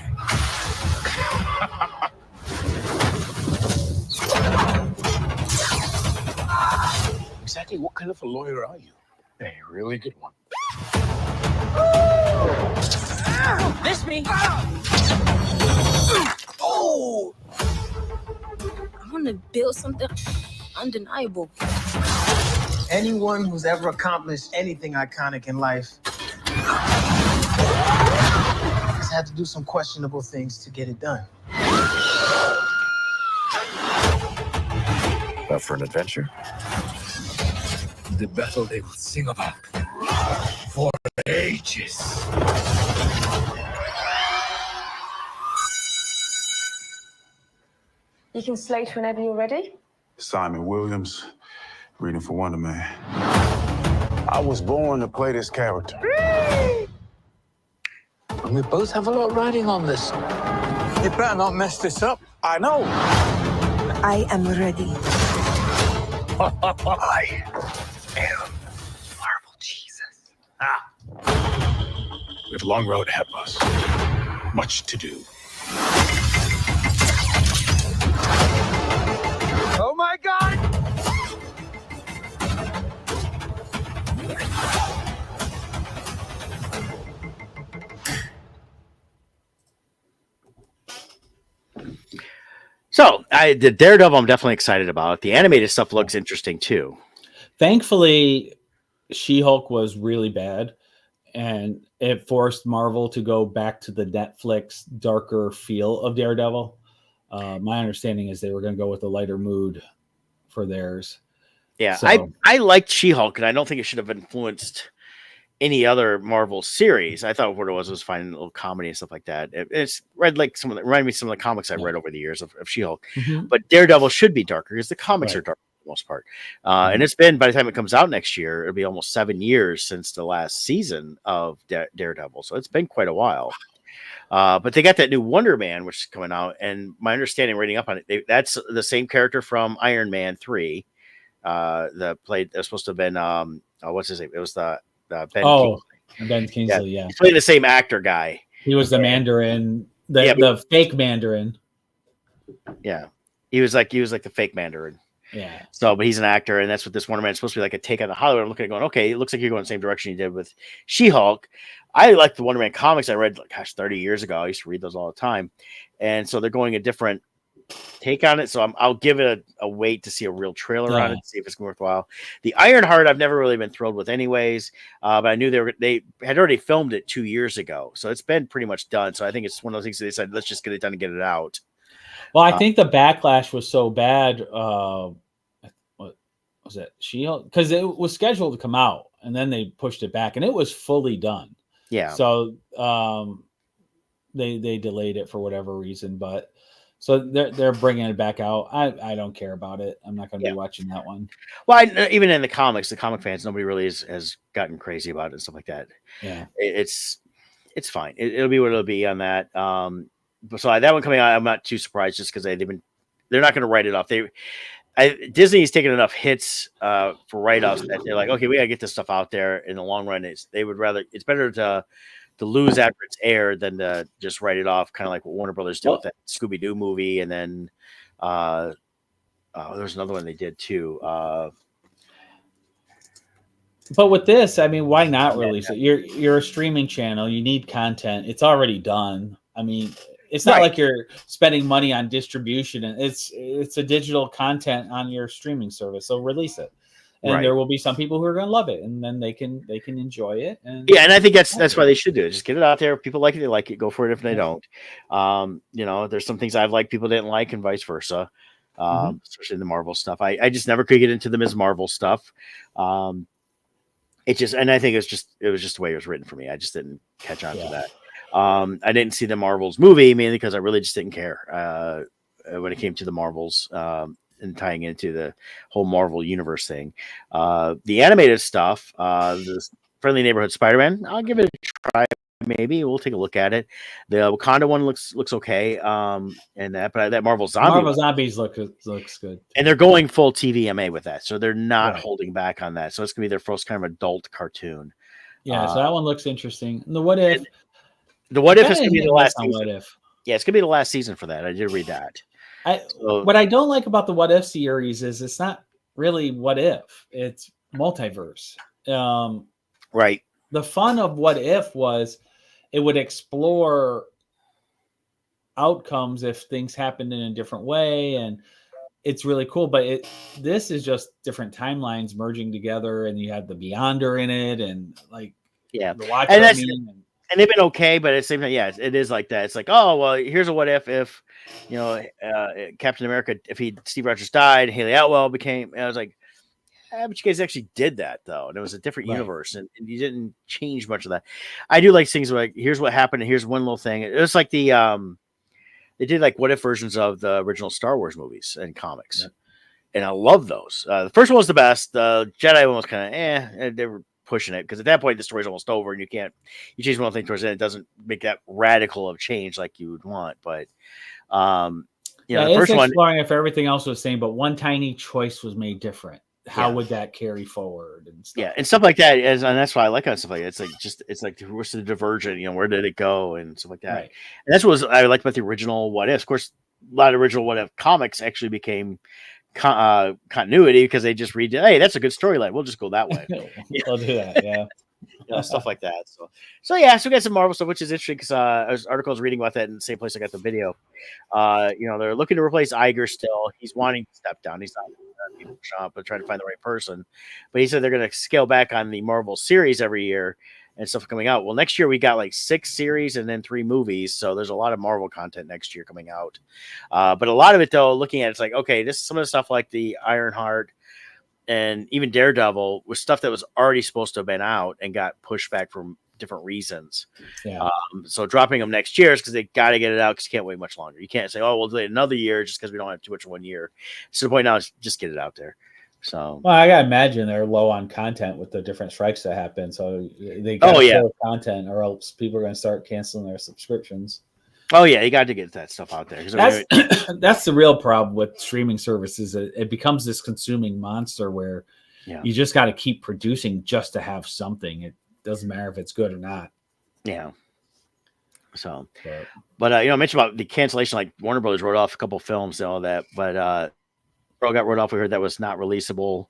Exactly what kind of a lawyer are you? A really good one. Miss me! Oh! I want to build something undeniable. Anyone who's ever accomplished anything iconic in life has had to do some questionable things to get it done. But for an adventure? The battle they will sing about for ages. You can slate whenever you're ready. Simon Williams, reading for Wonder Man. I was born to play this character. And we both have a lot riding on this. You better not mess this up. I know. I am ready. I am Marvel Jesus. We have a long road ahead of us. Much to do. Oh my God! So the Daredevil, I'm definitely excited about. The animated stuff looks interesting too. Thankfully, She-Hulk was really bad, and it forced Marvel to go back to the Netflix darker feel of Daredevil. My understanding is they were going to go with a lighter mood for theirs. Yeah, so, I liked She-Hulk, and I don't think it should have influenced any other Marvel series. I thought what it was finding a little comedy and stuff like that. It's read like reminded me of some of the comics I've read over the years of She-Hulk. Mm-hmm. But Daredevil should be darker because the comics are dark for the most part. And it's been, by the time it comes out next year, it'll be almost 7 years since the last season of Daredevil. So it's been quite a while. But they got that new Wonder Man, which is coming out. And my understanding, reading up on it, that's the same character from Iron Man 3. That was supposed to have been, what's his name? It was Ben Kingsley. Ben Kingsley, yeah. He's playing the same actor guy. He was the Mandarin, the fake Mandarin. Yeah. He was like the fake Mandarin. Yeah. So, but he's an actor, and that's what this Wonder Man is supposed to be like, a take on the Hollywood. I'm looking at it going, okay, it looks like you're going the same direction you did with She-Hulk. I like the Wonder Man comics I read, 30 years ago. I used to read those all the time. And so they're going a different take on it. So I'll give it a wait to see a real trailer on it, see if it's worthwhile. The Ironheart, I've never really been thrilled with anyways. But I knew they had already filmed it 2 years ago. So it's been pretty much done. So I think it's one of those things that they said, let's just get it done and get it out. Well, I think the backlash was so bad. was it She-Hulk? Because it was scheduled to come out, and then they pushed it back, and it was fully done. Yeah. So they delayed it for whatever reason, but so they're bringing it back out. I don't care about it. I'm not going to be watching that one. Well, even in the comics, the comic fans, nobody really has gotten crazy about it and stuff like that. Yeah, it's fine. It'll be what it'll be on that. So that one coming out, I'm not too surprised just because they're not going to write it off. Disney's taken enough hits for write-offs that they're like, okay, we gotta get this stuff out there. In the long run, it's better to lose after it's aired than to just write it off, kind of like what Warner Brothers did with that Scooby-Doo movie, and then there's another one they did too. But with this, I mean, why not release it? You're a streaming channel. You need content. It's already done. I mean, it's not like you're spending money on distribution. It's a digital content on your streaming service. So release it, and there will be some people who are going to love it, and then they can enjoy it. And and I think that's why they should do it. Just get it out there. If people like it, they like it. Go for it. If they don't, there's some things I've liked people didn't like, and vice versa. Especially in the Marvel stuff. I just never could get into the Ms. Marvel stuff. It just, and I think it was just the way it was written for me. I just didn't catch on to that. I didn't see the Marvels movie mainly because I really just didn't care when it came to the Marvels and tying into the whole Marvel universe thing. The animated stuff, the Friendly Neighborhood Spider-Man, I'll give it a try. Maybe we'll take a look at it. The Wakanda one looks okay, and that Marvel Zombies looks good, and they're going full TVMA with that, so they're not holding back on that. So it's gonna be their first kind of adult cartoon. Yeah, so that one looks interesting. And the What If is gonna be the last season. What If? Yeah, it's gonna be the last season for that. I did read that. What I don't like about the What If series is it's not really What If; it's multiverse. Right. The fun of What If was it would explore outcomes if things happened in a different way, and it's really cool. But this is just different timelines merging together, and you had the Beyonder in it, and the Watcher. And they've been okay, but at the same time, it is like that. It's like, oh well, here's a what if Captain America, if Steve Rogers died, Haley Atwell became. And I was like, but you guys actually did that though, and it was a different universe, and you didn't change much of that. I do like things like here's what happened, and here's one little thing. It was like they did like what if versions of the original Star Wars movies and comics, and I love those. The first one was the best. The Jedi one was kind of they were pushing it because at that point the story's almost over, and you change one thing towards the end, it doesn't make that radical of change like you would want, but the first one exploring if everything else was the same, but one tiny choice was made different. How would that carry forward and stuff? And stuff like that, and that's why I like stuff like that. It's like what's the divergent, where did it go and stuff like that. Right. And that's what I liked about the original What If. Of course, a lot of original What If comics actually became continuity because they just read, hey, that's a good storyline. We'll just go that way. We'll do that, stuff like that. So we got some Marvel stuff, which is interesting because I was reading about that in the same place I got the video. They're looking to replace Iger still. He's wanting to step down. He's not people shop, but trying to find the right person. But he said they're going to scale back on the Marvel series every year and stuff coming out. Well, next year we got like 6 series and then 3 movies. So there's a lot of Marvel content next year coming out. But a lot of it though, looking at it's like, okay, this is some of the stuff like the Ironheart and even Daredevil was stuff that was already supposed to have been out and got pushed back for different reasons. So dropping them next year is because they got to get it out because you can't wait much longer. You can't say, oh, we'll delay another year just because we don't have too much in 1 year. So the point now is just get it out there. So, well, I gotta imagine they're low on content with the different strikes that happen. So they got show content, or else people are going to start canceling their subscriptions. Oh yeah, you got to get that stuff out there. That's the real problem with streaming services. It becomes this consuming monster where you just got to keep producing just to have something. It doesn't matter if it's good or not. Yeah. So, but I mentioned about the cancellation. Like Warner Brothers wrote off a couple films and all that, but got wrote off. We heard that was not releasable.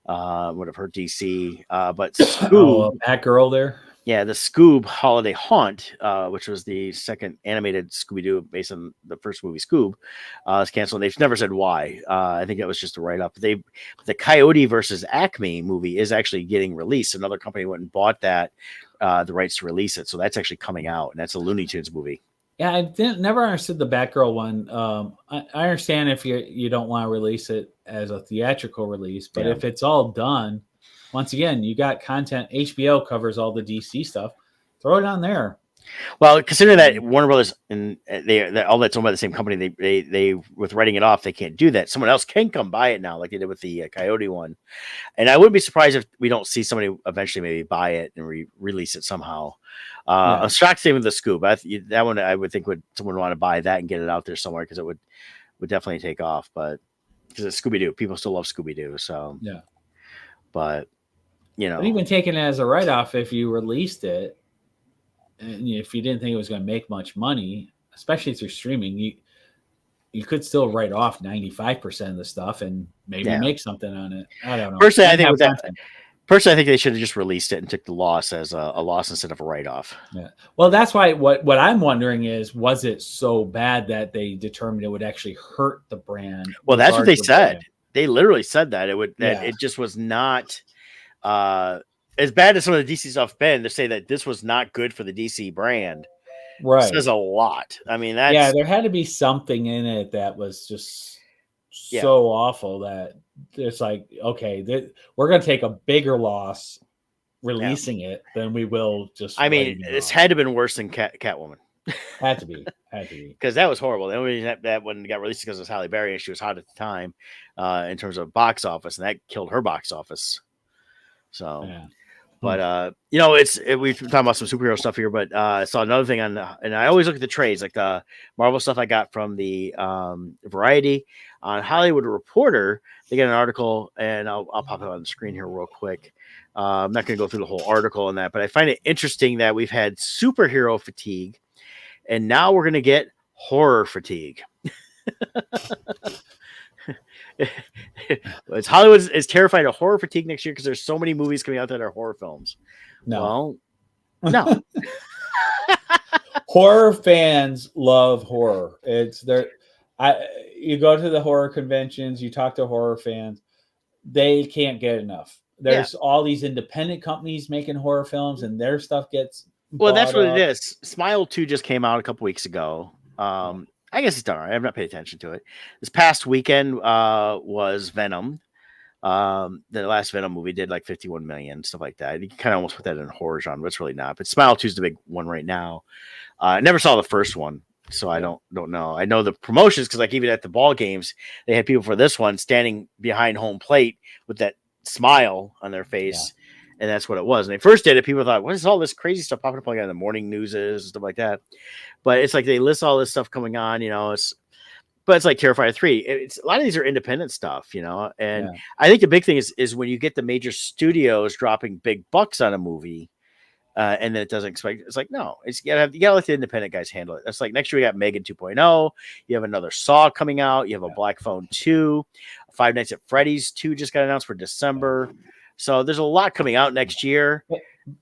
Would have hurt DC. But Scoob, Batgirl there. Yeah, the Scoob Holiday Haunt, which was the second animated Scooby-Doo based on the first movie Scoob, is canceled. They've never said why. I think that was just a write-up. The Coyote versus Acme movie is actually getting released. Another company went and bought that, the rights to release it. So that's actually coming out, and that's a Looney Tunes movie. Yeah, I didn't never understood the Batgirl one. I understand if you don't want to release it as a theatrical release, but Yeah. if it's all done, once again, you got content. HBO covers all the DC stuff. Throw it on there. Well, considering that Warner Brothers and all that's owned by the same company, they with writing it off, they can't do that. Someone else can come buy it now, like they did with the Coyote one. And I wouldn't be surprised if we don't see somebody eventually maybe buy it and release it somehow. I'm shocked same with the Scoop. That one I would think someone want to buy that and get it out there somewhere because it would definitely take off. But because it's Scooby Doo, people still love Scooby Doo. So yeah, but but even taking it as a write off, if you released it, and if you didn't think it was going to make much money, especially through streaming, you could still write off 95% of the stuff and maybe make something on it. I don't know. Personally, I think they should have just released it and took the loss as a loss instead of a write-off. Yeah. Well, that's why what I'm wondering is, was it so bad that they determined it would actually hurt the brand? Well, that's what they said. They literally said that it just was not as bad as some of the DC stuff been. To say that this was not good for the DC brand. Right. Says a lot. I mean, there had to be something in it that was just so awful that it's like, okay, we're going to take a bigger loss releasing it than we will just. I mean, it's had to have been worse than Catwoman. Had to be because that was horrible. The only reason that one got released because it was Halle Berry and she was hot at the time in terms of box office, and that killed her box office. So. Yeah. But we're talking about some superhero stuff here. But I saw another thing and I always look at the trades, like the Marvel stuff I got from the Variety on Hollywood Reporter. They get an article, and I'll pop it on the screen here real quick. I'm not going to go through the whole article on that, but I find it interesting that we've had superhero fatigue, and now we're going to get horror fatigue. Hollywood is terrified of horror fatigue next year because there's so many movies coming out that are horror films. No. Horror fans love horror. It's there. You go to the horror conventions, you talk to horror fans, they can't get enough. There's all these independent companies making horror films, and their stuff gets that's what it is. Smile 2 just came out a couple weeks ago. I guess it's done. Right. I've not paid attention to it. This past weekend was Venom. The last Venom movie did like 51 million, stuff like that. You can kind of almost put that in horror genre, but it's really not. But Smile 2 is the big one right now. I never saw the first one, so I don't know. I know the promotions because, like, even at the ball games, they had people for this one standing behind home plate with that smile on their face. Yeah. And that's what it was. And they first did it, people thought, what is all this crazy stuff popping up like on the morning newses and stuff like that? But it's like they list all this stuff coming on, but it's like Terrifier 3. It's a lot of these are independent stuff, and I think the big thing is when you get the major studios dropping big bucks on a movie, and then it doesn't expect. It's like, no, you gotta let the independent guys handle it. That's like next year we got Megan 2.0. You have another Saw coming out. You have a Black Phone 2. Five Nights at Freddy's 2 just got announced for December. So there's a lot coming out next year,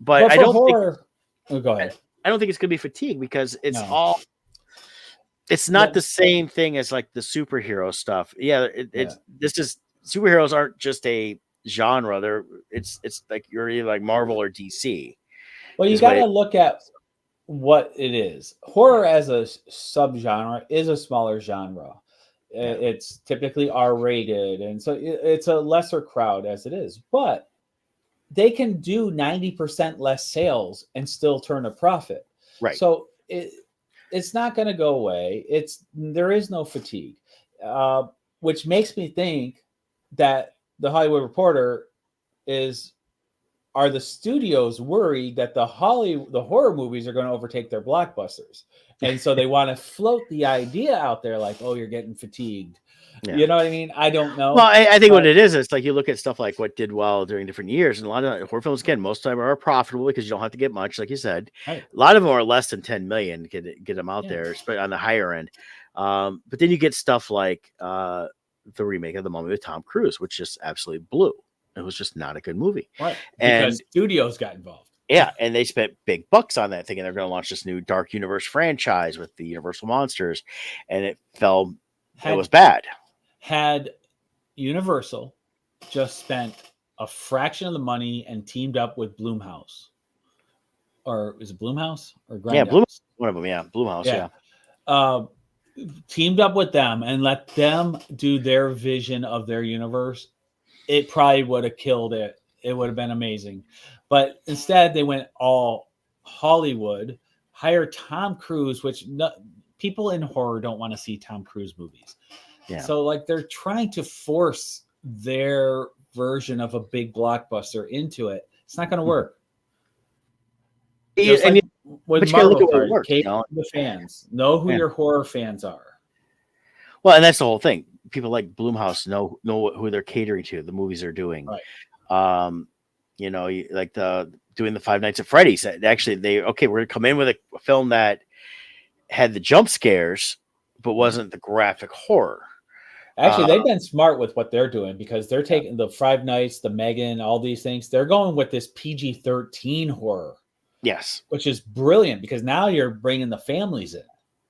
but I don't think. Go ahead. I don't think it's going to be fatigue because it's it's not the same thing as like the superhero stuff. Yeah. This is superheroes aren't just a genre. It's like you're either like Marvel or DC. Well, you got to look at what it is. Horror as a subgenre is a smaller genre. It's typically R-rated, and so it's a lesser crowd as it is. But they can do 90% less sales and still turn a profit. Right. So it's not going to go away. There is no fatigue, which makes me think that the Hollywood Reporter are the studios worried that the horror movies are going to overtake their blockbusters. And so they want to float the idea out there like, oh, you're getting fatigued. Yeah. You know what I mean? I don't know. Well, I think what it is, it's like you look at stuff like what did well during different years. And a lot of horror films, again, most of the time are profitable because you don't have to get much, like you said. Right. A lot of them are less than 10 million to get them out there, especially on the higher end. But then you get stuff like the remake of The Mummy with Tom Cruise, which just absolutely blew. It was just not a good movie. Right. Because studios got involved. Yeah, and they spent big bucks on that, thinking they're going to launch this new Dark Universe franchise with the Universal monsters, and it was bad. Had Universal just spent a fraction of the money and teamed up with Blumhouse, or is it Blumhouse or Grindhouse? Yeah, Blumhouse, one of them. Yeah, Blumhouse. Yeah. teamed up with them and let them do their vision of their universe, it probably would have killed it. It would have been amazing. But instead, they went all Hollywood, hired Tom Cruise, which people in horror don't want to see Tom Cruise movies. Yeah. So, like, they're trying to force their version of a big blockbuster into it. It's not going to work. Just like with Marvel cards, the fans know who your horror fans are. Well, and that's the whole thing. People like Blumhouse know who they're catering to, the movies they're doing. Right. You know, like doing the Five Nights at Freddy's. Actually, we're going to come in with a film that had the jump scares, but wasn't the graphic horror. Actually, they've been smart with what they're doing because they're taking the Five Nights, the Megan, all these things. They're going with this PG-13 horror. Yes. Which is brilliant because now you're bringing the families in.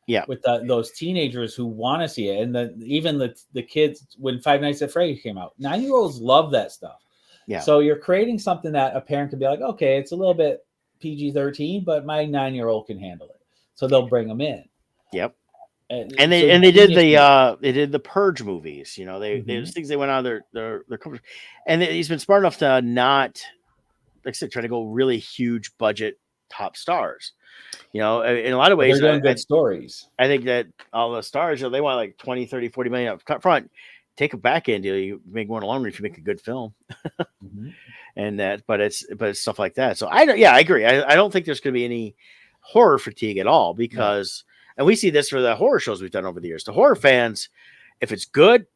Yeah. With those teenagers who want to see it. And even the kids, when Five Nights at Freddy's came out, 9-year-olds love that stuff. Yeah. So you're creating something that a parent could be like, okay, it's a little bit PG-13, but my 9-year-old can handle it. So they'll bring them in. Yep. And they did the Purge movies. You know, there's things they went out of their comfort. And he's been smart enough to not, like I said, try to go really huge budget top stars. You know, in a lot of ways, they're doing good stories. I think that all the stars, they want like 20, 30, 40 million up front. Take a back end deal. You make one alone if you make a good film. And that, but it's stuff like that. So I agree. I don't think there's going to be any horror fatigue at all because, and we see this for the horror shows we've done over the years. The horror fans, if it's good,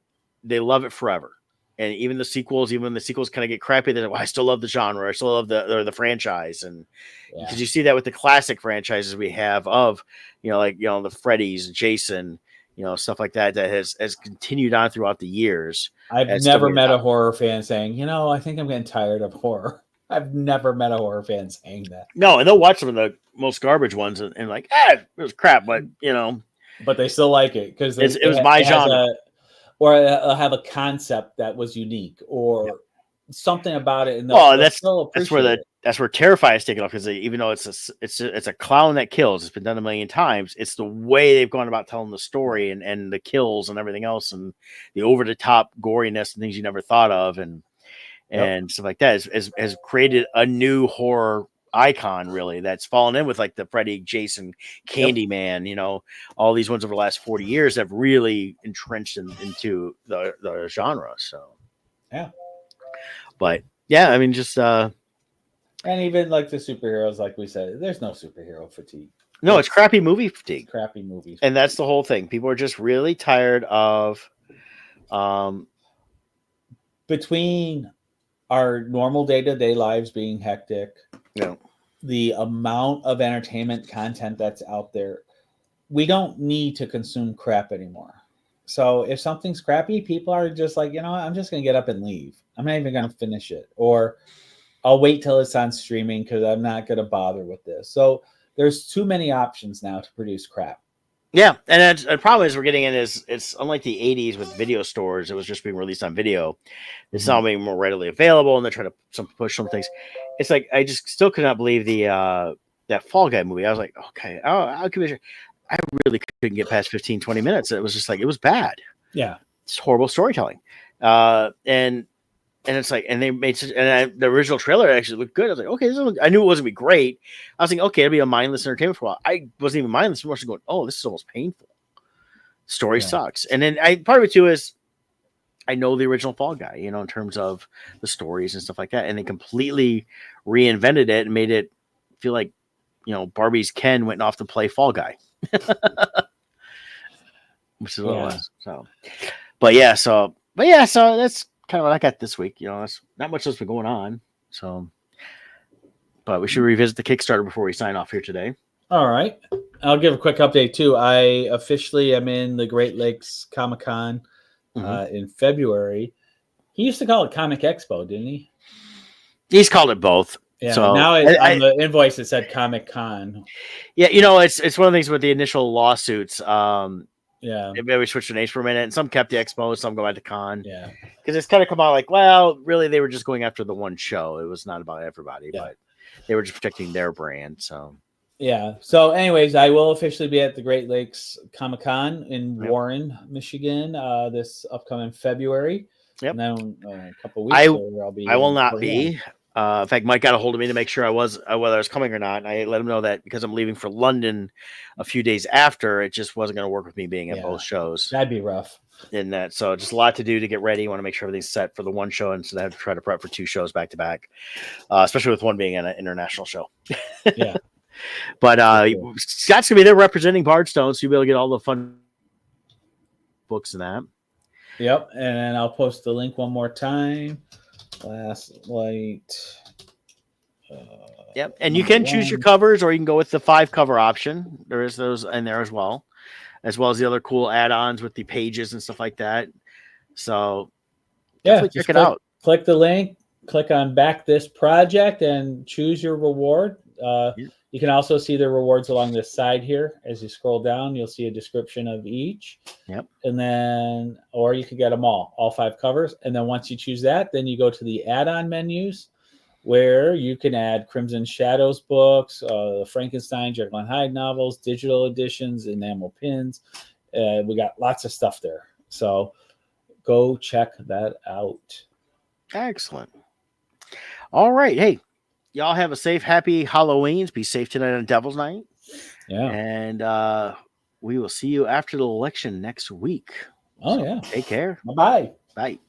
they love it forever. And even the sequels kind of get crappy. They're like, well, I still love the genre. I still love the franchise. And because you see that with the classic franchises we have of, the Freddy's, Jason, stuff like that has continued on throughout the years. I've never met a horror fan saying, I think I'm getting tired of horror. I've never met a horror fan saying that. No, and they'll watch some of the most garbage ones and like, it was crap, but but they still like it because it was my genre. Or have a concept that was unique or something about it. And that's where Terrify is taken off because even though it's a clown that kills, it's been done a million times. It's the way they've gone about telling the story and the kills and everything else and the over the top goriness and things you never thought of and stuff like that has created a new horror icon really that's fallen in with like the Freddy, Jason, Candyman, all these ones over the last 40 years have really entrenched into the genre. So but I mean just and even like the superheroes, like we said, there's no superhero fatigue. No, it's crappy movie fatigue. Crappy movies. And that's the whole thing. People are just really tired of between our normal day-to-day lives being hectic. The amount of entertainment content that's out there, we don't need to consume crap anymore. So if something's crappy, people are just like, I'm just going to get up and leave. I'm not even going to finish it. Or I'll wait till it's on streaming because I'm not going to bother with this. So there's too many options now to produce crap. Yeah, and the problem is we're getting in is it's unlike the 80s with video stores. It was just being released on video. It's now being more readily available, and they're trying to push some things. It's like I just still could not believe the that Fall Guy movie. I was like, okay, I'll give it a try. I really couldn't get past 15, 20 minutes. It was just like it was bad. Yeah, it's horrible storytelling. And it's like, and they made the original trailer actually looked good. I was like, okay, I knew it wasn't gonna be great. I was thinking, okay, it'll be a mindless entertainment for a while. I wasn't even mindless. I was going, oh, this is almost painful. Story sucks. And then part of it too is I know the original Fall Guy, in terms of the stories and stuff like that. And they completely reinvented it and made it feel like, Barbie's Ken went off to play Fall Guy. Which is what it was. So that's kind of what I got this week. That's not much has been going on. So, but we should revisit the Kickstarter before we sign off here today. All right. I'll give a quick update too. I officially am in the Great Lakes Comic-Con in February. He used to call it Comic Expo, didn't he? He's called it both. Yeah. So now on the invoice it said Comic Con. Yeah, it's one of the things with the initial lawsuits. Yeah, maybe we switched the names for a minute, and some kept the expo, some go back to con. Yeah, because it's kind of come out like, well, really, they were just going after the one show. It was not about everybody, but they were just protecting their brand. So, Yeah. So, anyways, I will officially be at the Great Lakes Comic Con in Warren, Michigan, this upcoming February. Yep. And then a couple of weeks later, I'll be. I will not Oregon. be. In fact, Mike got a hold of me to make sure I was whether I was coming or not. And I let him know that because I'm leaving for London a few days after, it just wasn't going to work with me being at both shows. That'd be rough. In that, so just a lot to do to get ready. You want to make sure everything's set for the one show, and so I have to try to prep for 2 shows back to back, especially with one being an international show. Yeah. But Scott's gonna be there representing Bardstone, so you'll be able to get all the fun books and that. Yep, and I'll post the link one more time. Last Light. Yep, and you can choose your covers, or you can go with the 5 cover option. There is those in there as well as the other cool add-ons with the pages and stuff like that. So yeah, check it out. Click the link, click on back this project, and choose your reward. You can also see the rewards along this side here. As you scroll down, you'll see a description of each. Yep. And then, or you could get them all 5 covers. And then once you choose that, then you go to the add-on menus where you can add Crimson Shadows books, Frankenstein, Jekyll and Hyde novels, digital editions, enamel pins. We got lots of stuff there. So go check that out. Excellent. All right. Hey, y'all have a safe, happy Halloween. Be safe tonight on Devil's Night. Yeah. And we will see you after the election next week. Oh, yeah. Take care. Bye-bye. Bye.